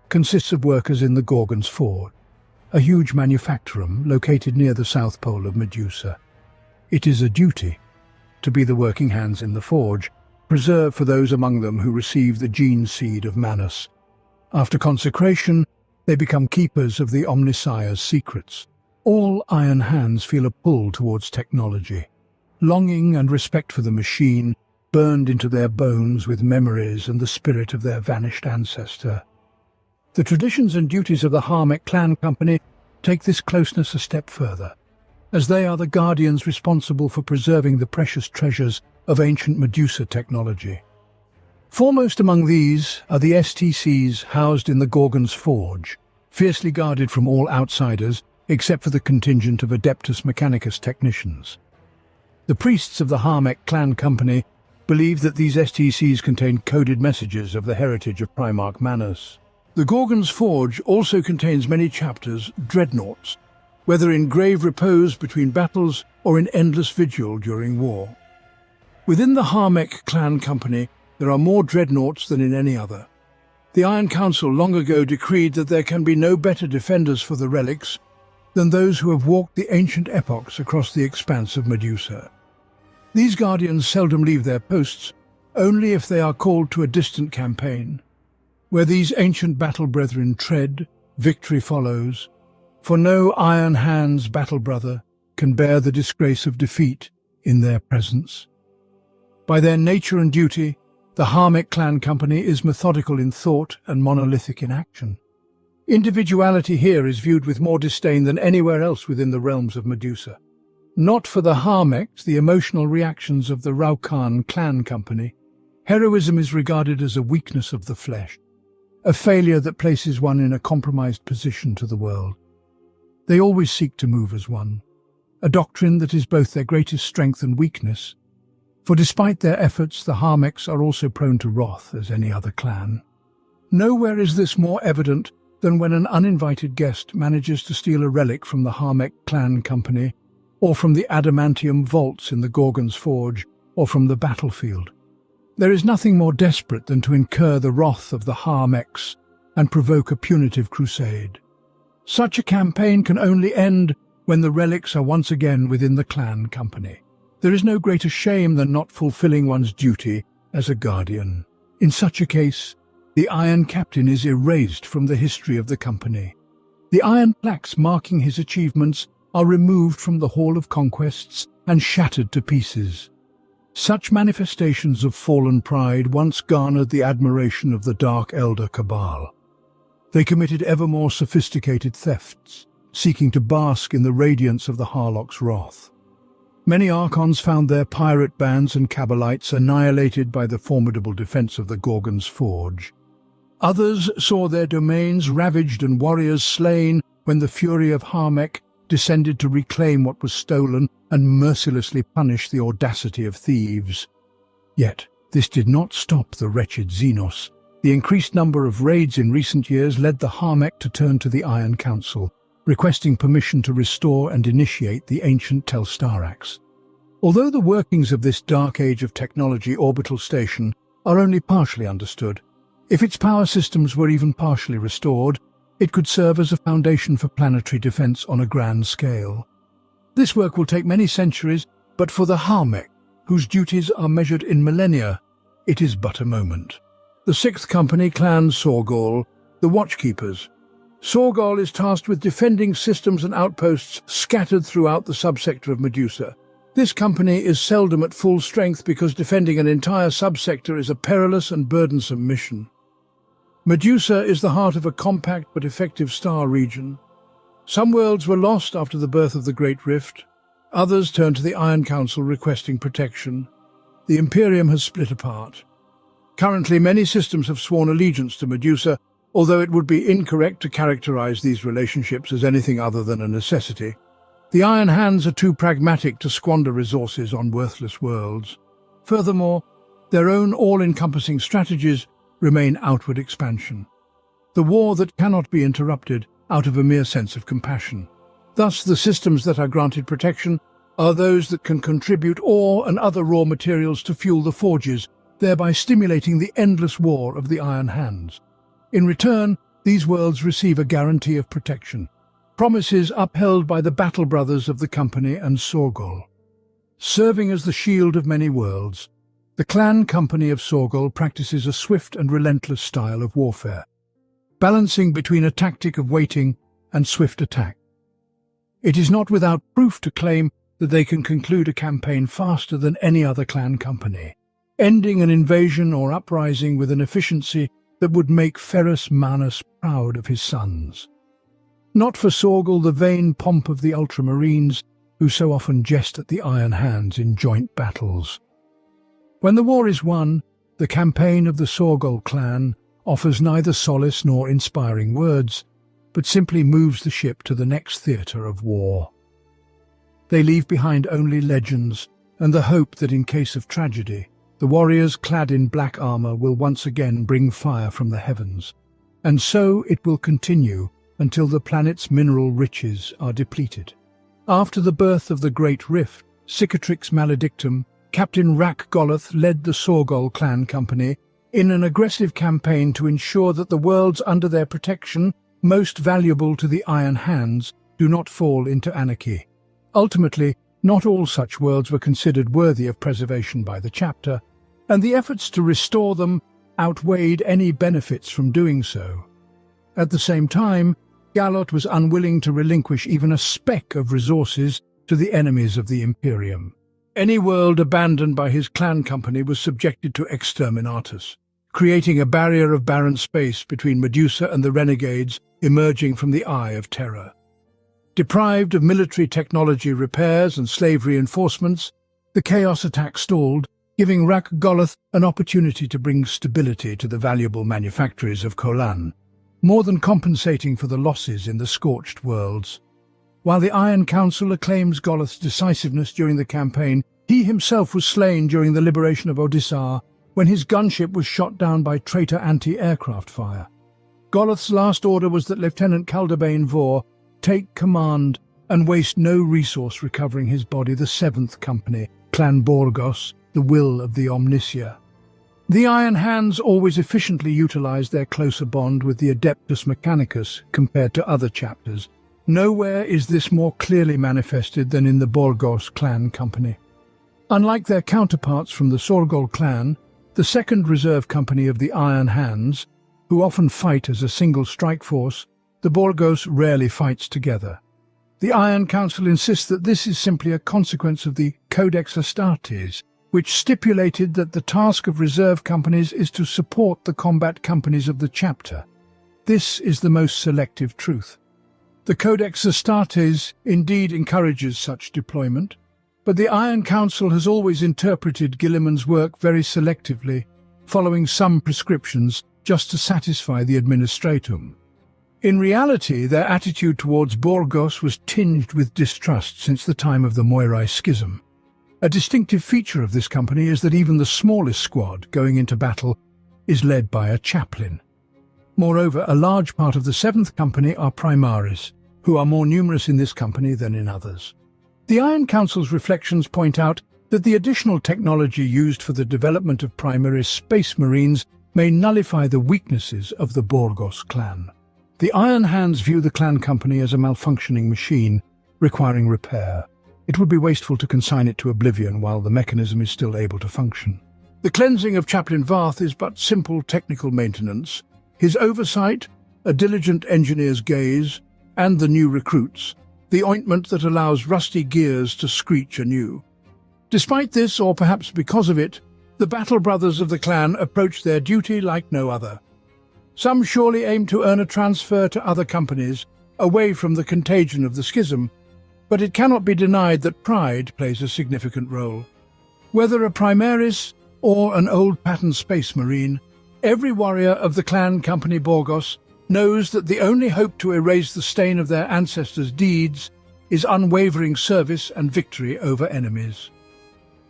consists of workers in the Gorgon's Forge, a huge manufactorum located near the south pole of Medusa. It is a duty to be the working hands in the forge, preserved for those among them who receive the gene seed of Manus. After consecration, they become keepers of the Omnissiah's secrets. All Iron Hands feel a pull towards technology. Longing and respect for the machine burned into their bones with memories and the spirit of their vanished ancestor. The traditions and duties of the Harmech clan company take this closeness a step further, as they are the guardians responsible for preserving the precious treasures of ancient Medusa technology. Foremost among these are the STCs housed in the Gorgon's Forge, fiercely guarded from all outsiders except for the contingent of Adeptus Mechanicus technicians. The priests of the Harmech clan company believe that these STCs contain coded messages of the heritage of Primarch Manus. The Gorgon's Forge also contains many chapters, dreadnoughts, whether in grave repose between battles or in endless vigil during war. Within the Harmech clan company, there are more dreadnoughts than in any other. The Iron Council long ago decreed that there can be no better defenders for the relics than those who have walked the ancient epochs across the expanse of Medusa. These guardians seldom leave their posts, only if they are called to a distant campaign. Where these ancient battle brethren tread, victory follows, for no Iron Hand's battle brother can bear the disgrace of defeat in their presence. By their nature and duty, the Harmech clan company is methodical in thought and monolithic in action. Individuality here is viewed with more disdain than anywhere else within the realms of Medusa. Not for the Harmechs, the emotional reactions of the Raukan clan company, heroism is regarded as a weakness of the flesh, a failure that places one in a compromised position to the world. They always seek to move as one, a doctrine that is both their greatest strength and weakness, for despite their efforts, the Harmechs are also prone to wrath as any other clan. Nowhere is this more evident than when an uninvited guest manages to steal a relic from the Harmech clan company, or from the adamantium vaults in the Gorgon's Forge, or from the battlefield. There is nothing more desperate than to incur the wrath of the Harmechs and provoke a punitive crusade. Such a campaign can only end when the relics are once again within the clan company. There is no greater shame than not fulfilling one's duty as a guardian. In such a case, the Iron Captain is erased from the history of the company. The iron plaques marking his achievements are removed from the Hall of Conquests and shattered to pieces. Such manifestations of fallen pride once garnered the admiration of the Dark Elder Cabal. They committed ever more sophisticated thefts, seeking to bask in the radiance of the Harlock's wrath. Many Archons found their pirate bands and Cabalites annihilated by the formidable defense of the Gorgon's Forge. Others saw their domains ravaged and warriors slain when the fury of Harmech descended to reclaim what was stolen and mercilessly punish the audacity of thieves. Yet, this did not stop the wretched Xenos. The increased number of raids in recent years led the Harmech to turn to the Iron Council, requesting permission to restore and initiate the ancient Telstarax. Although the workings of this dark age of technology orbital station are only partially understood, if its power systems were even partially restored, it could serve as a foundation for planetary defense on a grand scale. This work will take many centuries, but for the Harmech, whose duties are measured in millennia, it is but a moment. The Sixth Company Clan Sorgol, the Watchkeepers. Sorgol is tasked with defending systems and outposts scattered throughout the subsector of Medusa. This company is seldom at full strength because defending an entire subsector is a perilous and burdensome mission. Medusa is the heart of a compact but effective star region. Some worlds were lost after the birth of the Great Rift. Others turned to the Iron Council requesting protection. The Imperium has split apart. Currently, many systems have sworn allegiance to Medusa, although it would be incorrect to characterize these relationships as anything other than a necessity. The Iron Hands are too pragmatic to squander resources on worthless worlds. Furthermore, their own all-encompassing strategies remain outward expansion. The war that cannot be interrupted out of a mere sense of compassion. Thus, the systems that are granted protection are those that can contribute ore and other raw materials to fuel the forges, thereby stimulating the endless war of the Iron Hands. In return, these worlds receive a guarantee of protection, promises upheld by the battle brothers of the company and Sorgol. Serving as the shield of many worlds, the clan company of Sorgol practices a swift and relentless style of warfare, balancing between a tactic of waiting and swift attack. It is not without proof to claim that they can conclude a campaign faster than any other clan company, ending an invasion or uprising with an efficiency that would make Ferrus Manus proud of his sons. Not for Sorgol the vain pomp of the Ultramarines, who so often jest at the Iron Hands in joint battles. When the war is won, the campaign of the Sorgol clan offers neither solace nor inspiring words, but simply moves the ship to the next theatre of war. They leave behind only legends and the hope that in case of tragedy, the warriors clad in black armor will once again bring fire from the heavens. And so it will continue until the planet's mineral riches are depleted. After the birth of the Great Rift, Cicatrix Maledictum, Captain Rak Goloth led the Sorgol clan company in an aggressive campaign to ensure that the worlds under their protection, most valuable to the Iron Hands, do not fall into anarchy. Ultimately, not all such worlds were considered worthy of preservation by the chapter, and the efforts to restore them outweighed any benefits from doing so. At the same time, Galot was unwilling to relinquish even a speck of resources to the enemies of the Imperium. Any world abandoned by his clan company was subjected to exterminatus, creating a barrier of barren space between Medusa and the renegades emerging from the Eye of Terror. Deprived of military technology repairs and slave reinforcements, the Chaos attack stalled, giving Rak-Goloth an opportunity to bring stability to the valuable manufactories of Kholan, more than compensating for the losses in the Scorched Worlds. While the Iron Council acclaims Goloth's decisiveness during the campaign, he himself was slain during the liberation of Odissar when his gunship was shot down by traitor anti-aircraft fire. Goloth's last order was that Lieutenant Caldabane Vor take command and waste no resource recovering his body. The 7th Company, Clan Borgos, the will of the Omnicia. The Iron Hands always efficiently utilized their closer bond with the Adeptus Mechanicus compared to other chapters. Nowhere is this more clearly manifested than in the Borgos clan company. Unlike their counterparts from the Sorgol clan, the 2nd Reserve Company of the Iron Hands, who often fight as a single strike force, the Borgos rarely fights together. The Iron Council insists that this is simply a consequence of the Codex Astartes, which stipulated that the task of reserve companies is to support the combat companies of the chapter. This is the most selective truth. The Codex Astartes indeed encourages such deployment, but the Iron Council has always interpreted Guilliman's work very selectively, following some prescriptions just to satisfy the Administratum. In reality, their attitude towards Borgos was tinged with distrust since the time of the Moirai Schism. A distinctive feature of this company is that even the smallest squad going into battle is led by a chaplain. Moreover, a large part of the 7th Company are Primaris, who are more numerous in this company than in others. The Iron Council's reflections point out that the additional technology used for the development of Primaris Space Marines may nullify the weaknesses of the Borgos clan. The Iron Hands view the clan company as a malfunctioning machine, requiring repair. It would be wasteful to consign it to oblivion while the mechanism is still able to function. The cleansing of Chaplain Varth is but simple technical maintenance. His oversight, a diligent engineer's gaze, and the new recruits, the ointment that allows rusty gears to screech anew. Despite this, or perhaps because of it, the battle brothers of the clan approach their duty like no other. Some surely aim to earn a transfer to other companies, away from the contagion of the schism, but it cannot be denied that pride plays a significant role. Whether a Primaris or an old pattern space marine, every warrior of the clan company Borgos knows that the only hope to erase the stain of their ancestors' deeds is unwavering service and victory over enemies.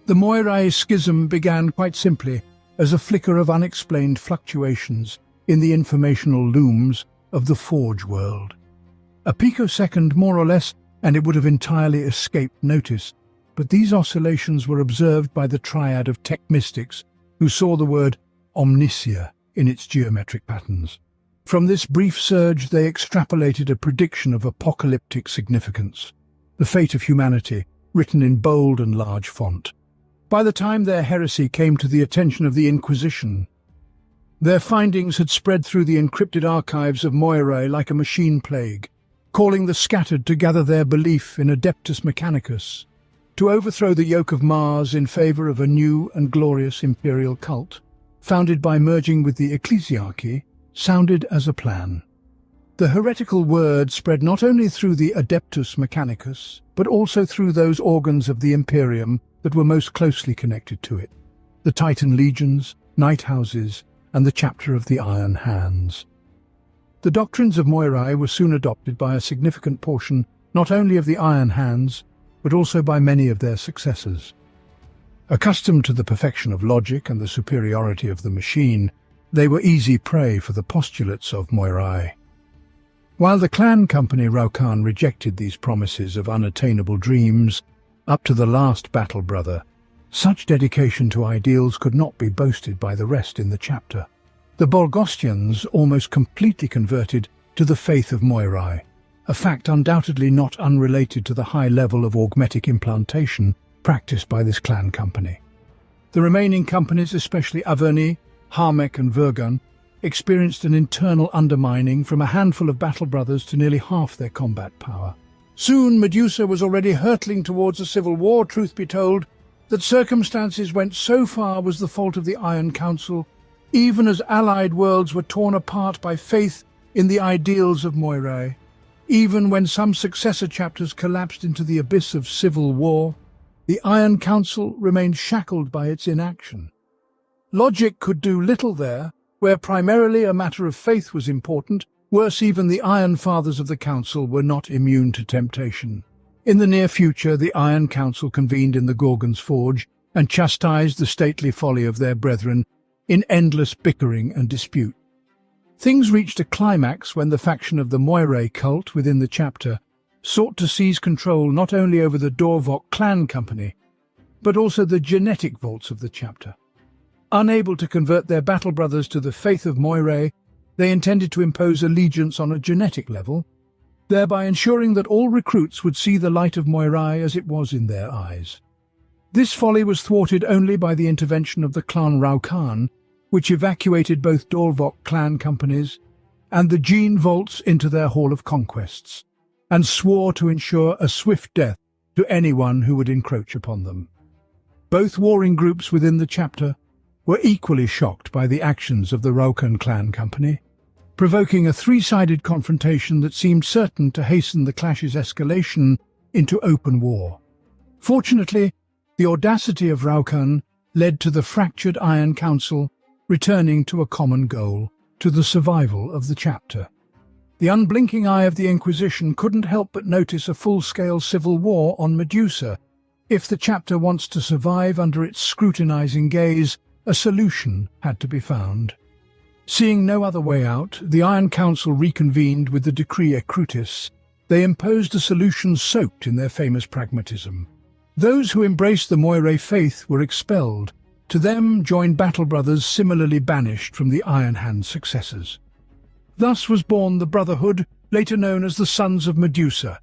The Moirai Schism began quite simply as a flicker of unexplained fluctuations in the informational looms of the Forge world. A picosecond more or less, and it would have entirely escaped notice, but these oscillations were observed by the triad of tech mystics who saw the word omnicia in its geometric patterns. From this brief surge they extrapolated a prediction of apocalyptic significance, the fate of humanity, written in bold and large font. By the time their heresy came to the attention of the Inquisition, their findings had spread through the encrypted archives of Moirai like a machine plague, calling the scattered to gather their belief in Adeptus Mechanicus, to overthrow the yoke of Mars in favor of a new and glorious imperial cult, founded by merging with the ecclesiarchy, sounded as a plan. The heretical word spread not only through the Adeptus Mechanicus, but also through those organs of the Imperium that were most closely connected to it, the Titan legions, night houses, and the chapter of the Iron Hands. The doctrines of Moirai were soon adopted by a significant portion not only of the Iron Hands, but also by many of their successors. Accustomed to the perfection of logic and the superiority of the machine, they were easy prey for the postulates of Moirai. While the clan company Raukan rejected these promises of unattainable dreams, up to the last battle brother, such dedication to ideals could not be boasted by the rest in the chapter. The Borgostians almost completely converted to the faith of Moirai, a fact undoubtedly not unrelated to the high level of augmetic implantation practiced by this clan company. The remaining companies, especially Averni, Harmech and Vergun, experienced an internal undermining from a handful of battle brothers to nearly half their combat power. Soon Medusa was already hurtling towards a civil war. Truth be told, that circumstances went so far was the fault of the Iron Council, even as allied worlds were torn apart by faith in the ideals of Moirai. Even when some successor chapters collapsed into the abyss of civil war, the Iron Council remained shackled by its inaction. Logic could do little there, where primarily a matter of faith was important. Worse, even the Iron Fathers of the Council were not immune to temptation. In the near future, the Iron Council convened in the Gorgon's Forge and chastised the stately folly of their brethren in endless bickering and dispute. Things reached a climax when the faction of the Moirai cult within the chapter sought to seize control not only over the Dorvok clan company, but also the genetic vaults of the chapter. Unable to convert their battle brothers to the faith of Moirai, they intended to impose allegiance on a genetic level, thereby ensuring that all recruits would see the light of Moirai as it was in their eyes. This folly was thwarted only by the intervention of the clan Raukan, which evacuated both Dorvok clan companies and the gene vaults into their Hall of Conquests, and swore to ensure a swift death to anyone who would encroach upon them. Both warring groups within the chapter were equally shocked by the actions of the Raukan clan company, provoking a three-sided confrontation that seemed certain to hasten the clash's escalation into open war. Fortunately, the audacity of Raukan led to the fractured Iron Council returning to a common goal, to the survival of the chapter. The unblinking eye of the Inquisition couldn't help but notice a full-scale civil war on Medusa. If the chapter wants to survive under its scrutinizing gaze, a solution had to be found. Seeing no other way out, the Iron Council reconvened with the Decree Ecrutis. They imposed a solution soaked in their famous pragmatism. Those who embraced the Moirai faith were expelled. To them joined battle brothers similarly banished from the Iron Hand's successors. Thus was born the Brotherhood, later known as the Sons of Medusa,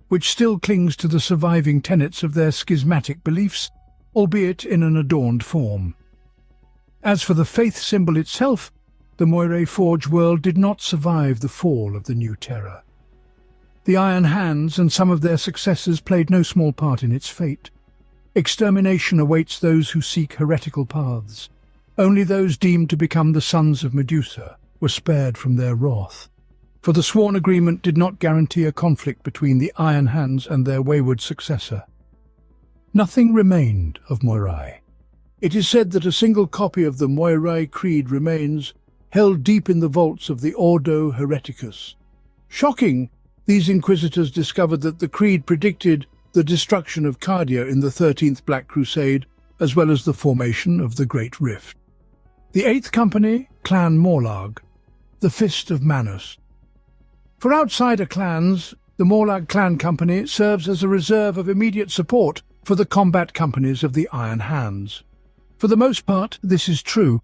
which still clings to the surviving tenets of their schismatic beliefs, albeit in an adorned form. As for the faith symbol itself, the Moirai Forge world did not survive the fall of the New Terror. The Iron Hands and some of their successors played no small part in its fate. Extermination awaits those who seek heretical paths. Only those deemed to become the Sons of Medusa were spared from their wrath, for the sworn agreement did not guarantee a conflict between the Iron Hands and their wayward successor. Nothing remained of Moirai. It is said that a single copy of the Moirai Creed remains, held deep in the vaults of the Ordo Hereticus. Shocking, these inquisitors discovered that the creed predicted the destruction of Cardia in the 13th Black Crusade, as well as the formation of the Great Rift. The 8th Company, Clan Morlag, the Fist of Manus. For outsider clans, the Morlag Clan Company serves as a reserve of immediate support for the combat companies of the Iron Hands. For the most part, this is true,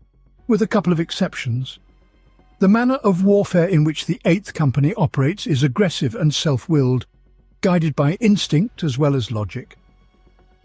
with a couple of exceptions. The manner of warfare in which the 8th Company operates is aggressive and self-willed, guided by instinct as well as logic.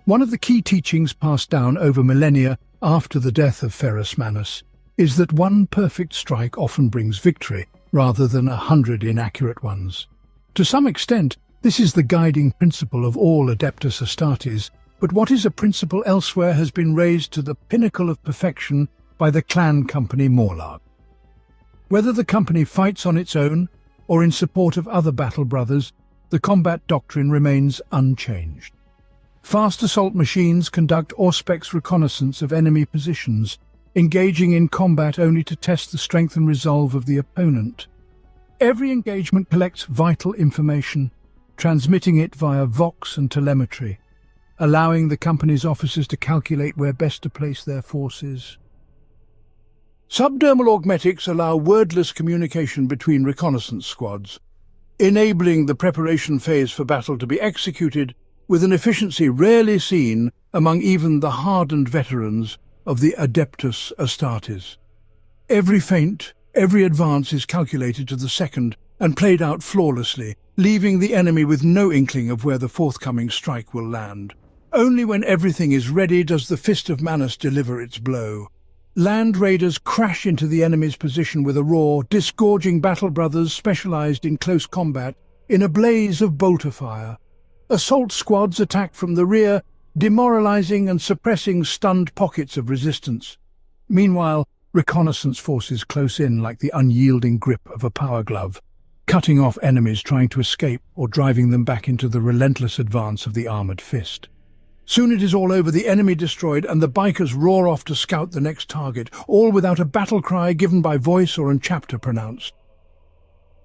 One of the key teachings passed down over millennia after the death of Ferrus Manus is that one perfect strike often brings victory, rather than 100 inaccurate ones. To some extent, this is the guiding principle of all Adeptus Astartes, but what is a principle elsewhere has been raised to the pinnacle of perfection by the clan company Morlag. Whether the company fights on its own or in support of other battle brothers, the combat doctrine remains unchanged. Fast assault machines conduct Auspex reconnaissance of enemy positions, engaging in combat only to test the strength and resolve of the opponent. Every engagement collects vital information, transmitting it via vox and telemetry, allowing the company's officers to calculate where best to place their forces. Subdermal augmetics allow wordless communication between reconnaissance squads, enabling the preparation phase for battle to be executed with an efficiency rarely seen among even the hardened veterans of the Adeptus Astartes. Every feint, every advance is calculated to the second and played out flawlessly, leaving the enemy with no inkling of where the forthcoming strike will land. Only when everything is ready does the Fist of Manus deliver its blow. Land raiders crash into the enemy's position with a roar, disgorging battle brothers specialized in close combat in a blaze of bolter fire. Assault squads attack from the rear, demoralizing and suppressing stunned pockets of resistance. Meanwhile, reconnaissance forces close in like the unyielding grip of a power glove, cutting off enemies trying to escape or driving them back into the relentless advance of the armored fist. Soon it is all over, the enemy destroyed, and the bikers roar off to scout the next target, all without a battle cry given by voice or in chapter pronounced.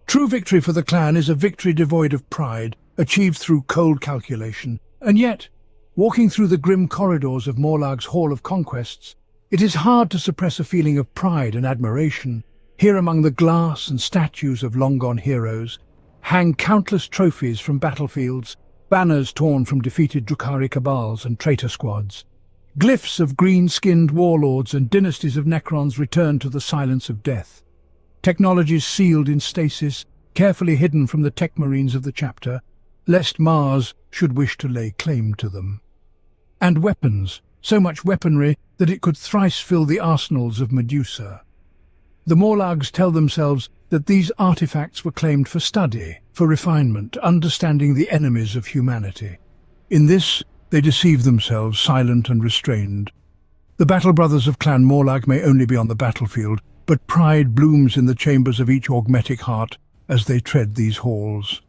True victory for the clan is a victory devoid of pride, achieved through cold calculation. And yet, walking through the grim corridors of Morlag's Hall of Conquests, it is hard to suppress a feeling of pride and admiration. Here among the glass and statues of long-gone heroes hang countless trophies from battlefields, banners torn from defeated Drukhari cabals and traitor squads. Glyphs of green-skinned warlords and dynasties of Necrons return to the silence of death. Technologies sealed in stasis, carefully hidden from the tech marines of the chapter, lest Mars should wish to lay claim to them. And weapons, so much weaponry that it could thrice fill the arsenals of Medusa. The Morlags tell themselves that these artifacts were claimed for study, for refinement, understanding the enemies of humanity. In this, they deceive themselves, silent and restrained. The battle brothers of Clan Morlag may only be on the battlefield, but pride blooms in the chambers of each augmetic heart as they tread these halls.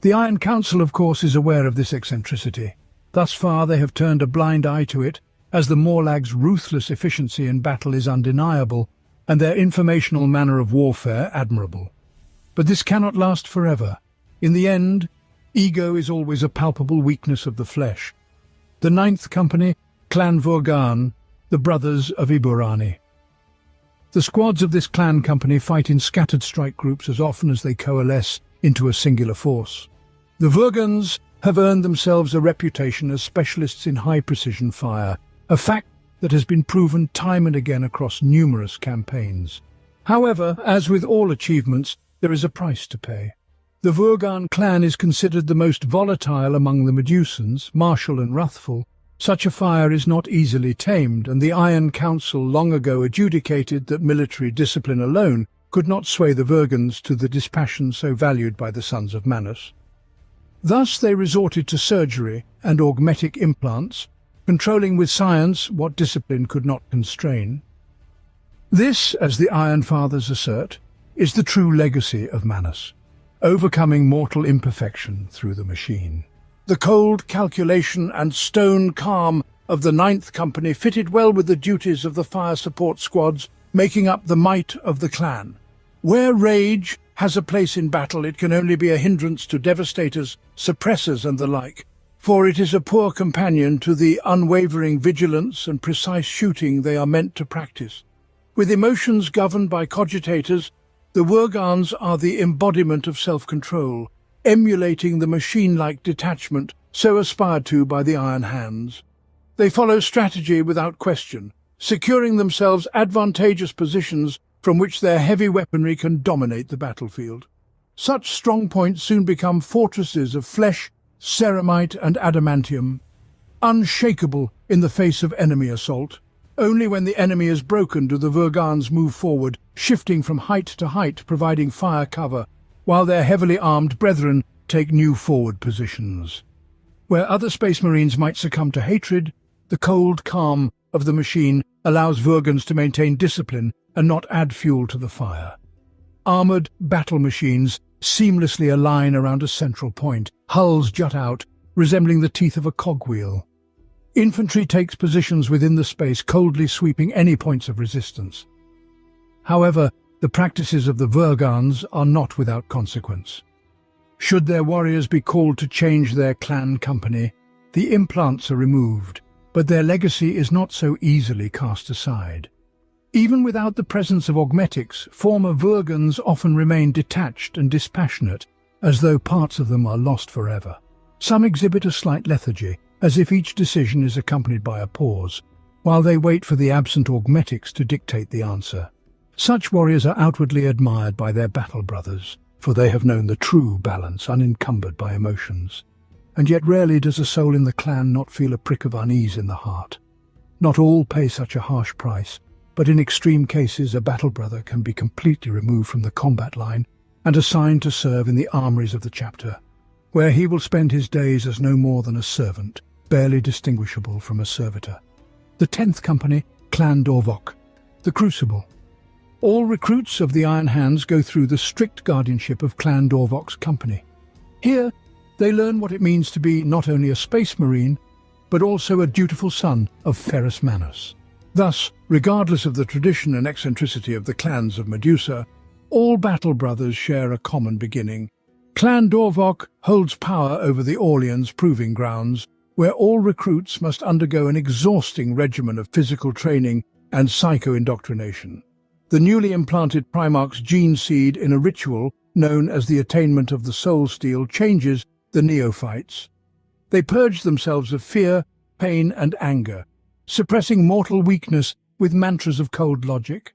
The Iron Council, of course, is aware of this eccentricity. Thus far they have turned a blind eye to it, as the Morlags' ruthless efficiency in battle is undeniable, and their informational manner of warfare admirable. But this cannot last forever. In the end, ego is always a palpable weakness of the flesh. The Ninth Company, Clan Vorgan, the brothers of Iburani. The squads of this clan company fight in scattered strike groups as often as they coalesce into a singular force. The Vorgans have earned themselves a reputation as specialists in high-precision fire, a fact that has been proven time and again across numerous campaigns. However, as with all achievements, there is a price to pay. The Vorgan clan is considered the most volatile among the Medusans, martial and wrathful. Such a fire is not easily tamed, and the Iron Council long ago adjudicated that military discipline alone could not sway the Vorgans to the dispassion so valued by the sons of Manus. Thus they resorted to surgery and augmetic implants, controlling with science what discipline could not constrain. This, as the Iron Fathers assert, is the true legacy of Manus, overcoming mortal imperfection through the machine. The cold calculation and stone calm of the Ninth Company fitted well with the duties of the fire support squads, making up the might of the clan. Where rage has a place in battle, it can only be a hindrance to devastators, suppressors and the like, for it is a poor companion to the unwavering vigilance and precise shooting they are meant to practice. With emotions governed by cogitators, the Vorgans are the embodiment of self-control, emulating the machine-like detachment so aspired to by the Iron Hands. They follow strategy without question, securing themselves advantageous positions from which their heavy weaponry can dominate the battlefield. Such strong points soon become fortresses of flesh, ceramite and adamantium, unshakable in the face of enemy assault. Only when the enemy is broken do the Vorgans move forward, shifting from height to height, providing fire cover, while their heavily armed brethren take new forward positions. Where other Space Marines might succumb to hatred, the cold calm of the machine allows Vorgans to maintain discipline and not add fuel to the fire. Armored battle machines seamlessly align around a central point. Hulls jut out, resembling the teeth of a cogwheel. Infantry takes positions within the space, coldly sweeping any points of resistance. However, the practices of the Vorgans are not without consequence. Should their warriors be called to change their clan company, the implants are removed, but their legacy is not so easily cast aside. Even without the presence of augmetics, former Vorgans often remain detached and dispassionate, as though parts of them are lost forever. Some exhibit a slight lethargy, as if each decision is accompanied by a pause, while they wait for the absent augmetics to dictate the answer. Such warriors are outwardly admired by their battle brothers, for they have known the true balance unencumbered by emotions. And yet rarely does a soul in the clan not feel a prick of unease in the heart. Not all pay such a harsh price, but in extreme cases a battle brother can be completely removed from the combat line and assigned to serve in the armories of the chapter, where he will spend his days as no more than a servant, barely distinguishable from a servitor. The 10th Company, Clan Dorvok. The Crucible. All recruits of the Iron Hands go through the strict guardianship of Clan Dorvok's company. Here, they learn what it means to be not only a space marine, but also a dutiful son of Ferrus Manus. Thus, regardless of the tradition and eccentricity of the clans of Medusa, all battle brothers share a common beginning. Clan Dorvok holds power over the Orleans Proving Grounds, where all recruits must undergo an exhausting regimen of physical training and psycho-indoctrination. The newly implanted Primarch's gene seed in a ritual known as the attainment of the Soul Steel changes the neophytes. They purge themselves of fear, pain and anger, suppressing mortal weakness with mantras of cold logic.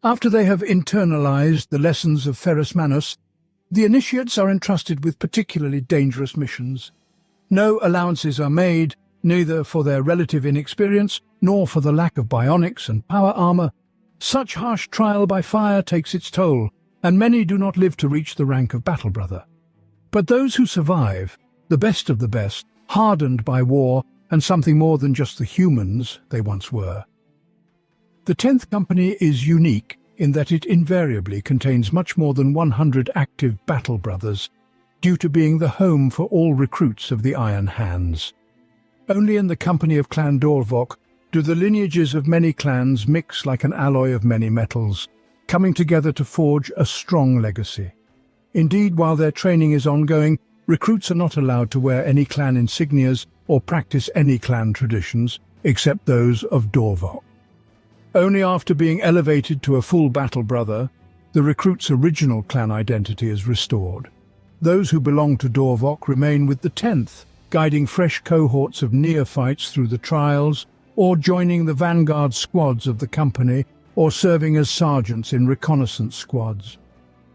After they have internalized the lessons of Ferrus Manus, the initiates are entrusted with particularly dangerous missions. No allowances are made, neither for their relative inexperience nor for the lack of bionics and power armor. Such harsh trial by fire takes its toll, and many do not live to reach the rank of battle brother. But those who survive, the best of the best, hardened by war and something more than just the humans they once were. The 10th Company is unique in that it invariably contains much more than 100 active battle brothers, due to being the home for all recruits of the Iron Hands. Only in the company of Clan Dorvok do the lineages of many clans mix like an alloy of many metals, coming together to forge a strong legacy. Indeed, while their training is ongoing, recruits are not allowed to wear any clan insignias or practice any clan traditions, except those of Dorvok. Only after being elevated to a full battle brother, the recruit's original clan identity is restored. Those who belong to Dorvok remain with the 10th, guiding fresh cohorts of neophytes through the trials, or joining the vanguard squads of the company, or serving as sergeants in reconnaissance squads.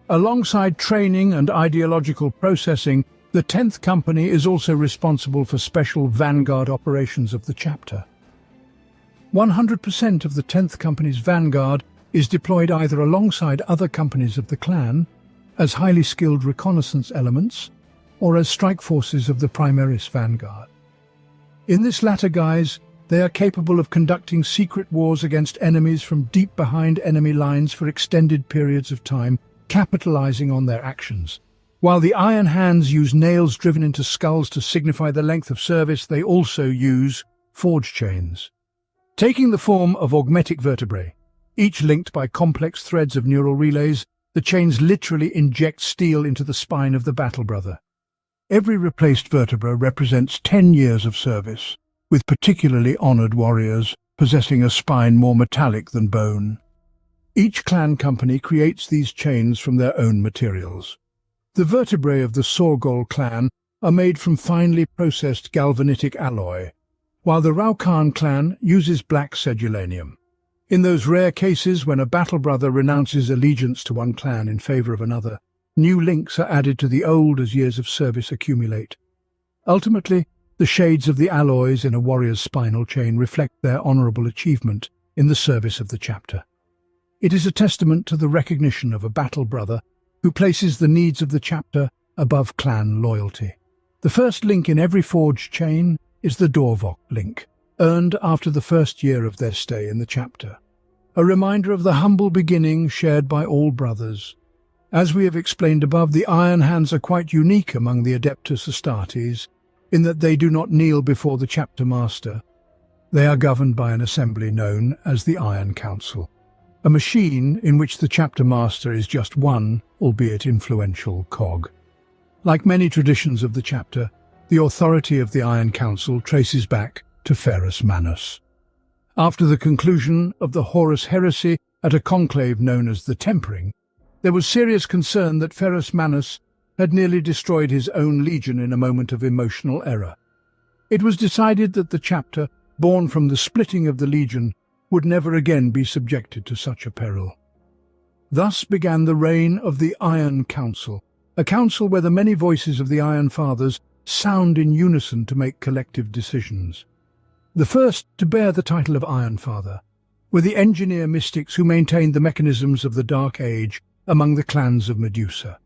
Alongside training and ideological processing, the 10th Company is also responsible for special vanguard operations of the chapter. 100% of the 10th Company's vanguard is deployed either alongside other companies of the clan, as highly skilled reconnaissance elements, or as strike forces of the Primaris vanguard. In this latter guise, they are capable of conducting secret wars against enemies from deep behind enemy lines for extended periods of time, capitalizing on their actions. While the Iron Hands use nails driven into skulls to signify the length of service, they also use forge chains. Taking the form of augmetic vertebrae, each linked by complex threads of neural relays, the chains literally inject steel into the spine of the battle brother. Every replaced vertebra represents 10 years of service, with particularly honored warriors possessing a spine more metallic than bone. Each clan company creates these chains from their own materials. The vertebrae of the Sorgol clan are made from finely processed galvanitic alloy, while the Raukan clan uses black cedulanium. In those rare cases when a battle brother renounces allegiance to one clan in favor of another, new links are added to the old as years of service accumulate. Ultimately, the shades of the alloys in a warrior's spinal chain reflect their honorable achievement in the service of the chapter. It is a testament to the recognition of a battle brother who places the needs of the chapter above clan loyalty. The first link in every forged chain is the Dorvok link, earned after the first year of their stay in the chapter. A reminder of the humble beginning shared by all brothers. As we have explained above, the Iron Hands are quite unique among the Adeptus Astartes, in that they do not kneel before the chapter master. They are governed by an assembly known as the Iron Council, a machine in which the chapter master is just one, albeit influential, cog. Like many traditions of the chapter, the authority of the Iron Council traces back to Ferrus Manus. After the conclusion of the Horus heresy at a conclave known as the Tempering, there was serious concern that Ferrus Manus had nearly destroyed his own legion in a moment of emotional error. It was decided that the chapter, born from the splitting of the legion, would never again be subjected to such a peril. Thus began the reign of the Iron Council, a council where the many voices of the Iron Fathers sound in unison to make collective decisions. The first to bear the title of Iron Father were the engineer mystics who maintained the mechanisms of the Dark Age among the clans of Medusa.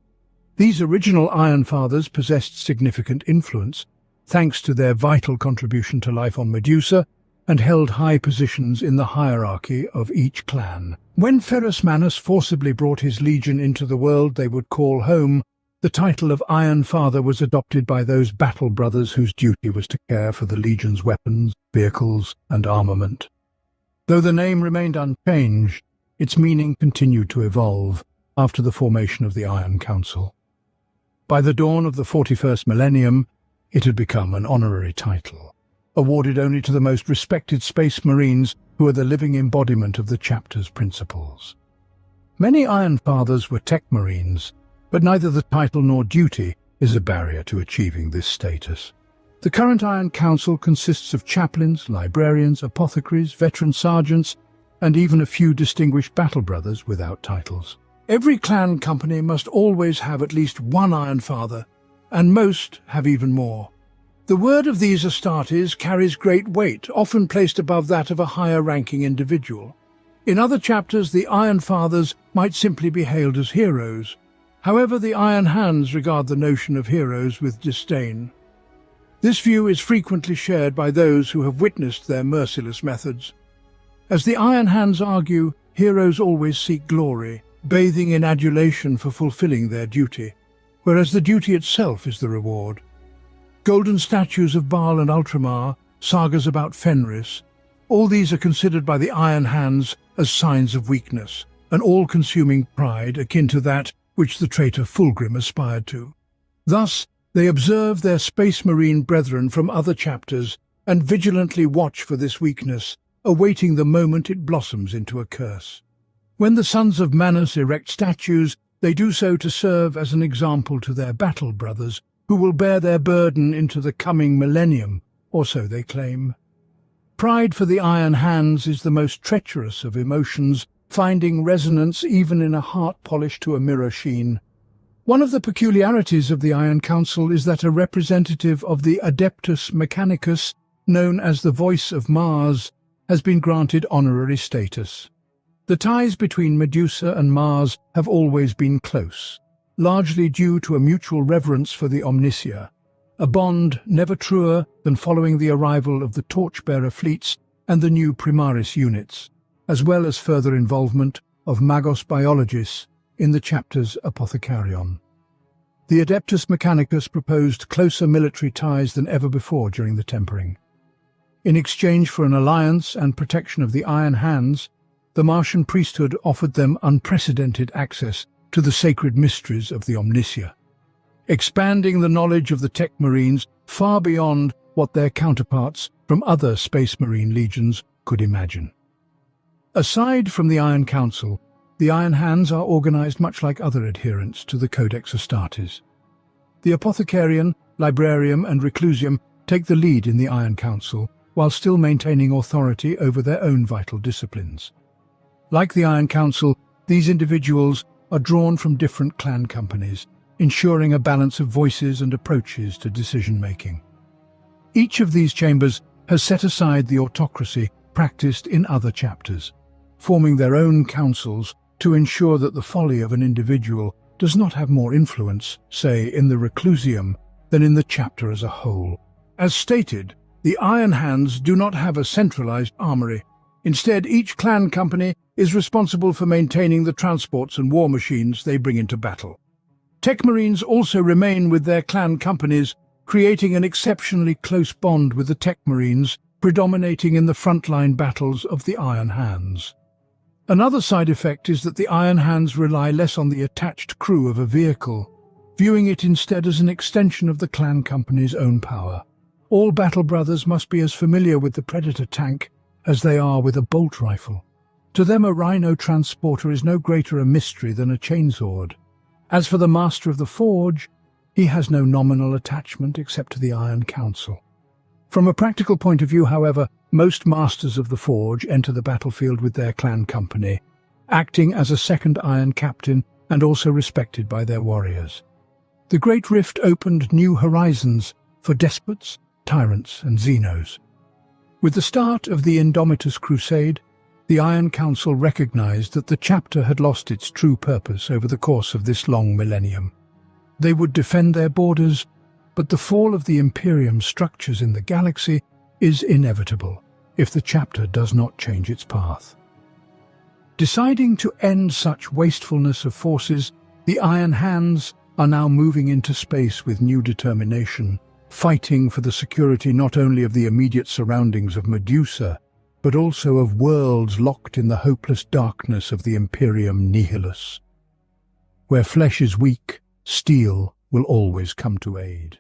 These original Iron Fathers possessed significant influence, thanks to their vital contribution to life on Medusa, and held high positions in the hierarchy of each clan. When Ferrus Manus forcibly brought his legion into the world they would call home, the title of Iron Father was adopted by those battle brothers whose duty was to care for the legion's weapons, vehicles, and armament. Though the name remained unchanged, its meaning continued to evolve after the formation of the Iron Council. By the dawn of the 41st millennium, it had become an honorary title, awarded only to the most respected space marines who are the living embodiment of the chapter's principles. Many Iron Fathers were tech marines, but neither the title nor duty is a barrier to achieving this status. The current Iron Council consists of chaplains, librarians, apothecaries, veteran sergeants, and even a few distinguished battle brothers without titles. Every clan company must always have at least one Iron Father, and most have even more. The word of these Astartes carries great weight, often placed above that of a higher-ranking individual. In other chapters, the Iron Fathers might simply be hailed as heroes. However, the Iron Hands regard the notion of heroes with disdain. This view is frequently shared by those who have witnessed their merciless methods. As the Iron Hands argue, heroes always seek glory, bathing in adulation for fulfilling their duty, whereas the duty itself is the reward. Golden statues of Baal and Ultramar, sagas about Fenris, all these are considered by the Iron Hands as signs of weakness, an all-consuming pride akin to that which the traitor Fulgrim aspired to. Thus, they observe their space marine brethren from other chapters and vigilantly watch for this weakness, awaiting the moment it blossoms into a curse. When the sons of Manus erect statues, they do so to serve as an example to their battle brothers, who will bear their burden into the coming millennium, or so they claim. Pride for the Iron Hands is the most treacherous of emotions, finding resonance even in a heart polished to a mirror sheen. One of the peculiarities of the Iron Council is that a representative of the Adeptus Mechanicus, known as the Voice of Mars, has been granted honorary status. The ties between Medusa and Mars have always been close, largely due to a mutual reverence for the Omnicia, a bond never truer than following the arrival of the Torchbearer fleets and the new Primaris units, as well as further involvement of Magos Biologis in the chapter's Apothecarion. The Adeptus Mechanicus proposed closer military ties than ever before during the Tempering. In exchange for an alliance and protection of the Iron Hands, the Martian priesthood offered them unprecedented access to the sacred mysteries of the Omnicia, expanding the knowledge of the Tech Marines far beyond what their counterparts from other Space Marine legions could imagine. Aside from the Iron Council, the Iron Hands are organized much like other adherents to the Codex Astartes. The Apothecarion, Librarium and Reclusium take the lead in the Iron Council, while still maintaining authority over their own vital disciplines. Like the Iron Council, these individuals are drawn from different clan companies, ensuring a balance of voices and approaches to decision-making. Each of these chambers has set aside the autocracy practiced in other chapters, forming their own councils to ensure that the folly of an individual does not have more influence, say, in the Reclusium than in the chapter as a whole. As stated, the Iron Hands do not have a centralized armory. Instead, each clan company is responsible for maintaining the transports and war machines they bring into battle. Tech Marines also remain with their clan companies, creating an exceptionally close bond with the Tech Marines, predominating in the frontline battles of the Iron Hands. Another side effect is that the Iron Hands rely less on the attached crew of a vehicle, viewing it instead as an extension of the clan company's own power. All battle brothers must be as familiar with the Predator tank as they are with a bolt rifle. To them, a Rhino transporter is no greater a mystery than a chainsword. As for the Master of the Forge, he has no nominal attachment except to the Iron Council. From a practical point of view, however, most Masters of the Forge enter the battlefield with their clan company, acting as a second Iron Captain and also respected by their warriors. The Great Rift opened new horizons for despots, tyrants and Xenos. With the start of the Indomitus Crusade, the Iron Council recognized that the chapter had lost its true purpose over the course of this long millennium. They would defend their borders, but the fall of the Imperium's structures in the galaxy is inevitable if the chapter does not change its path. Deciding to end such wastefulness of forces, the Iron Hands are now moving into space with new determination, fighting for the security not only of the immediate surroundings of Medusa, but also of worlds locked in the hopeless darkness of the Imperium Nihilus. Where flesh is weak, steel will always come to aid.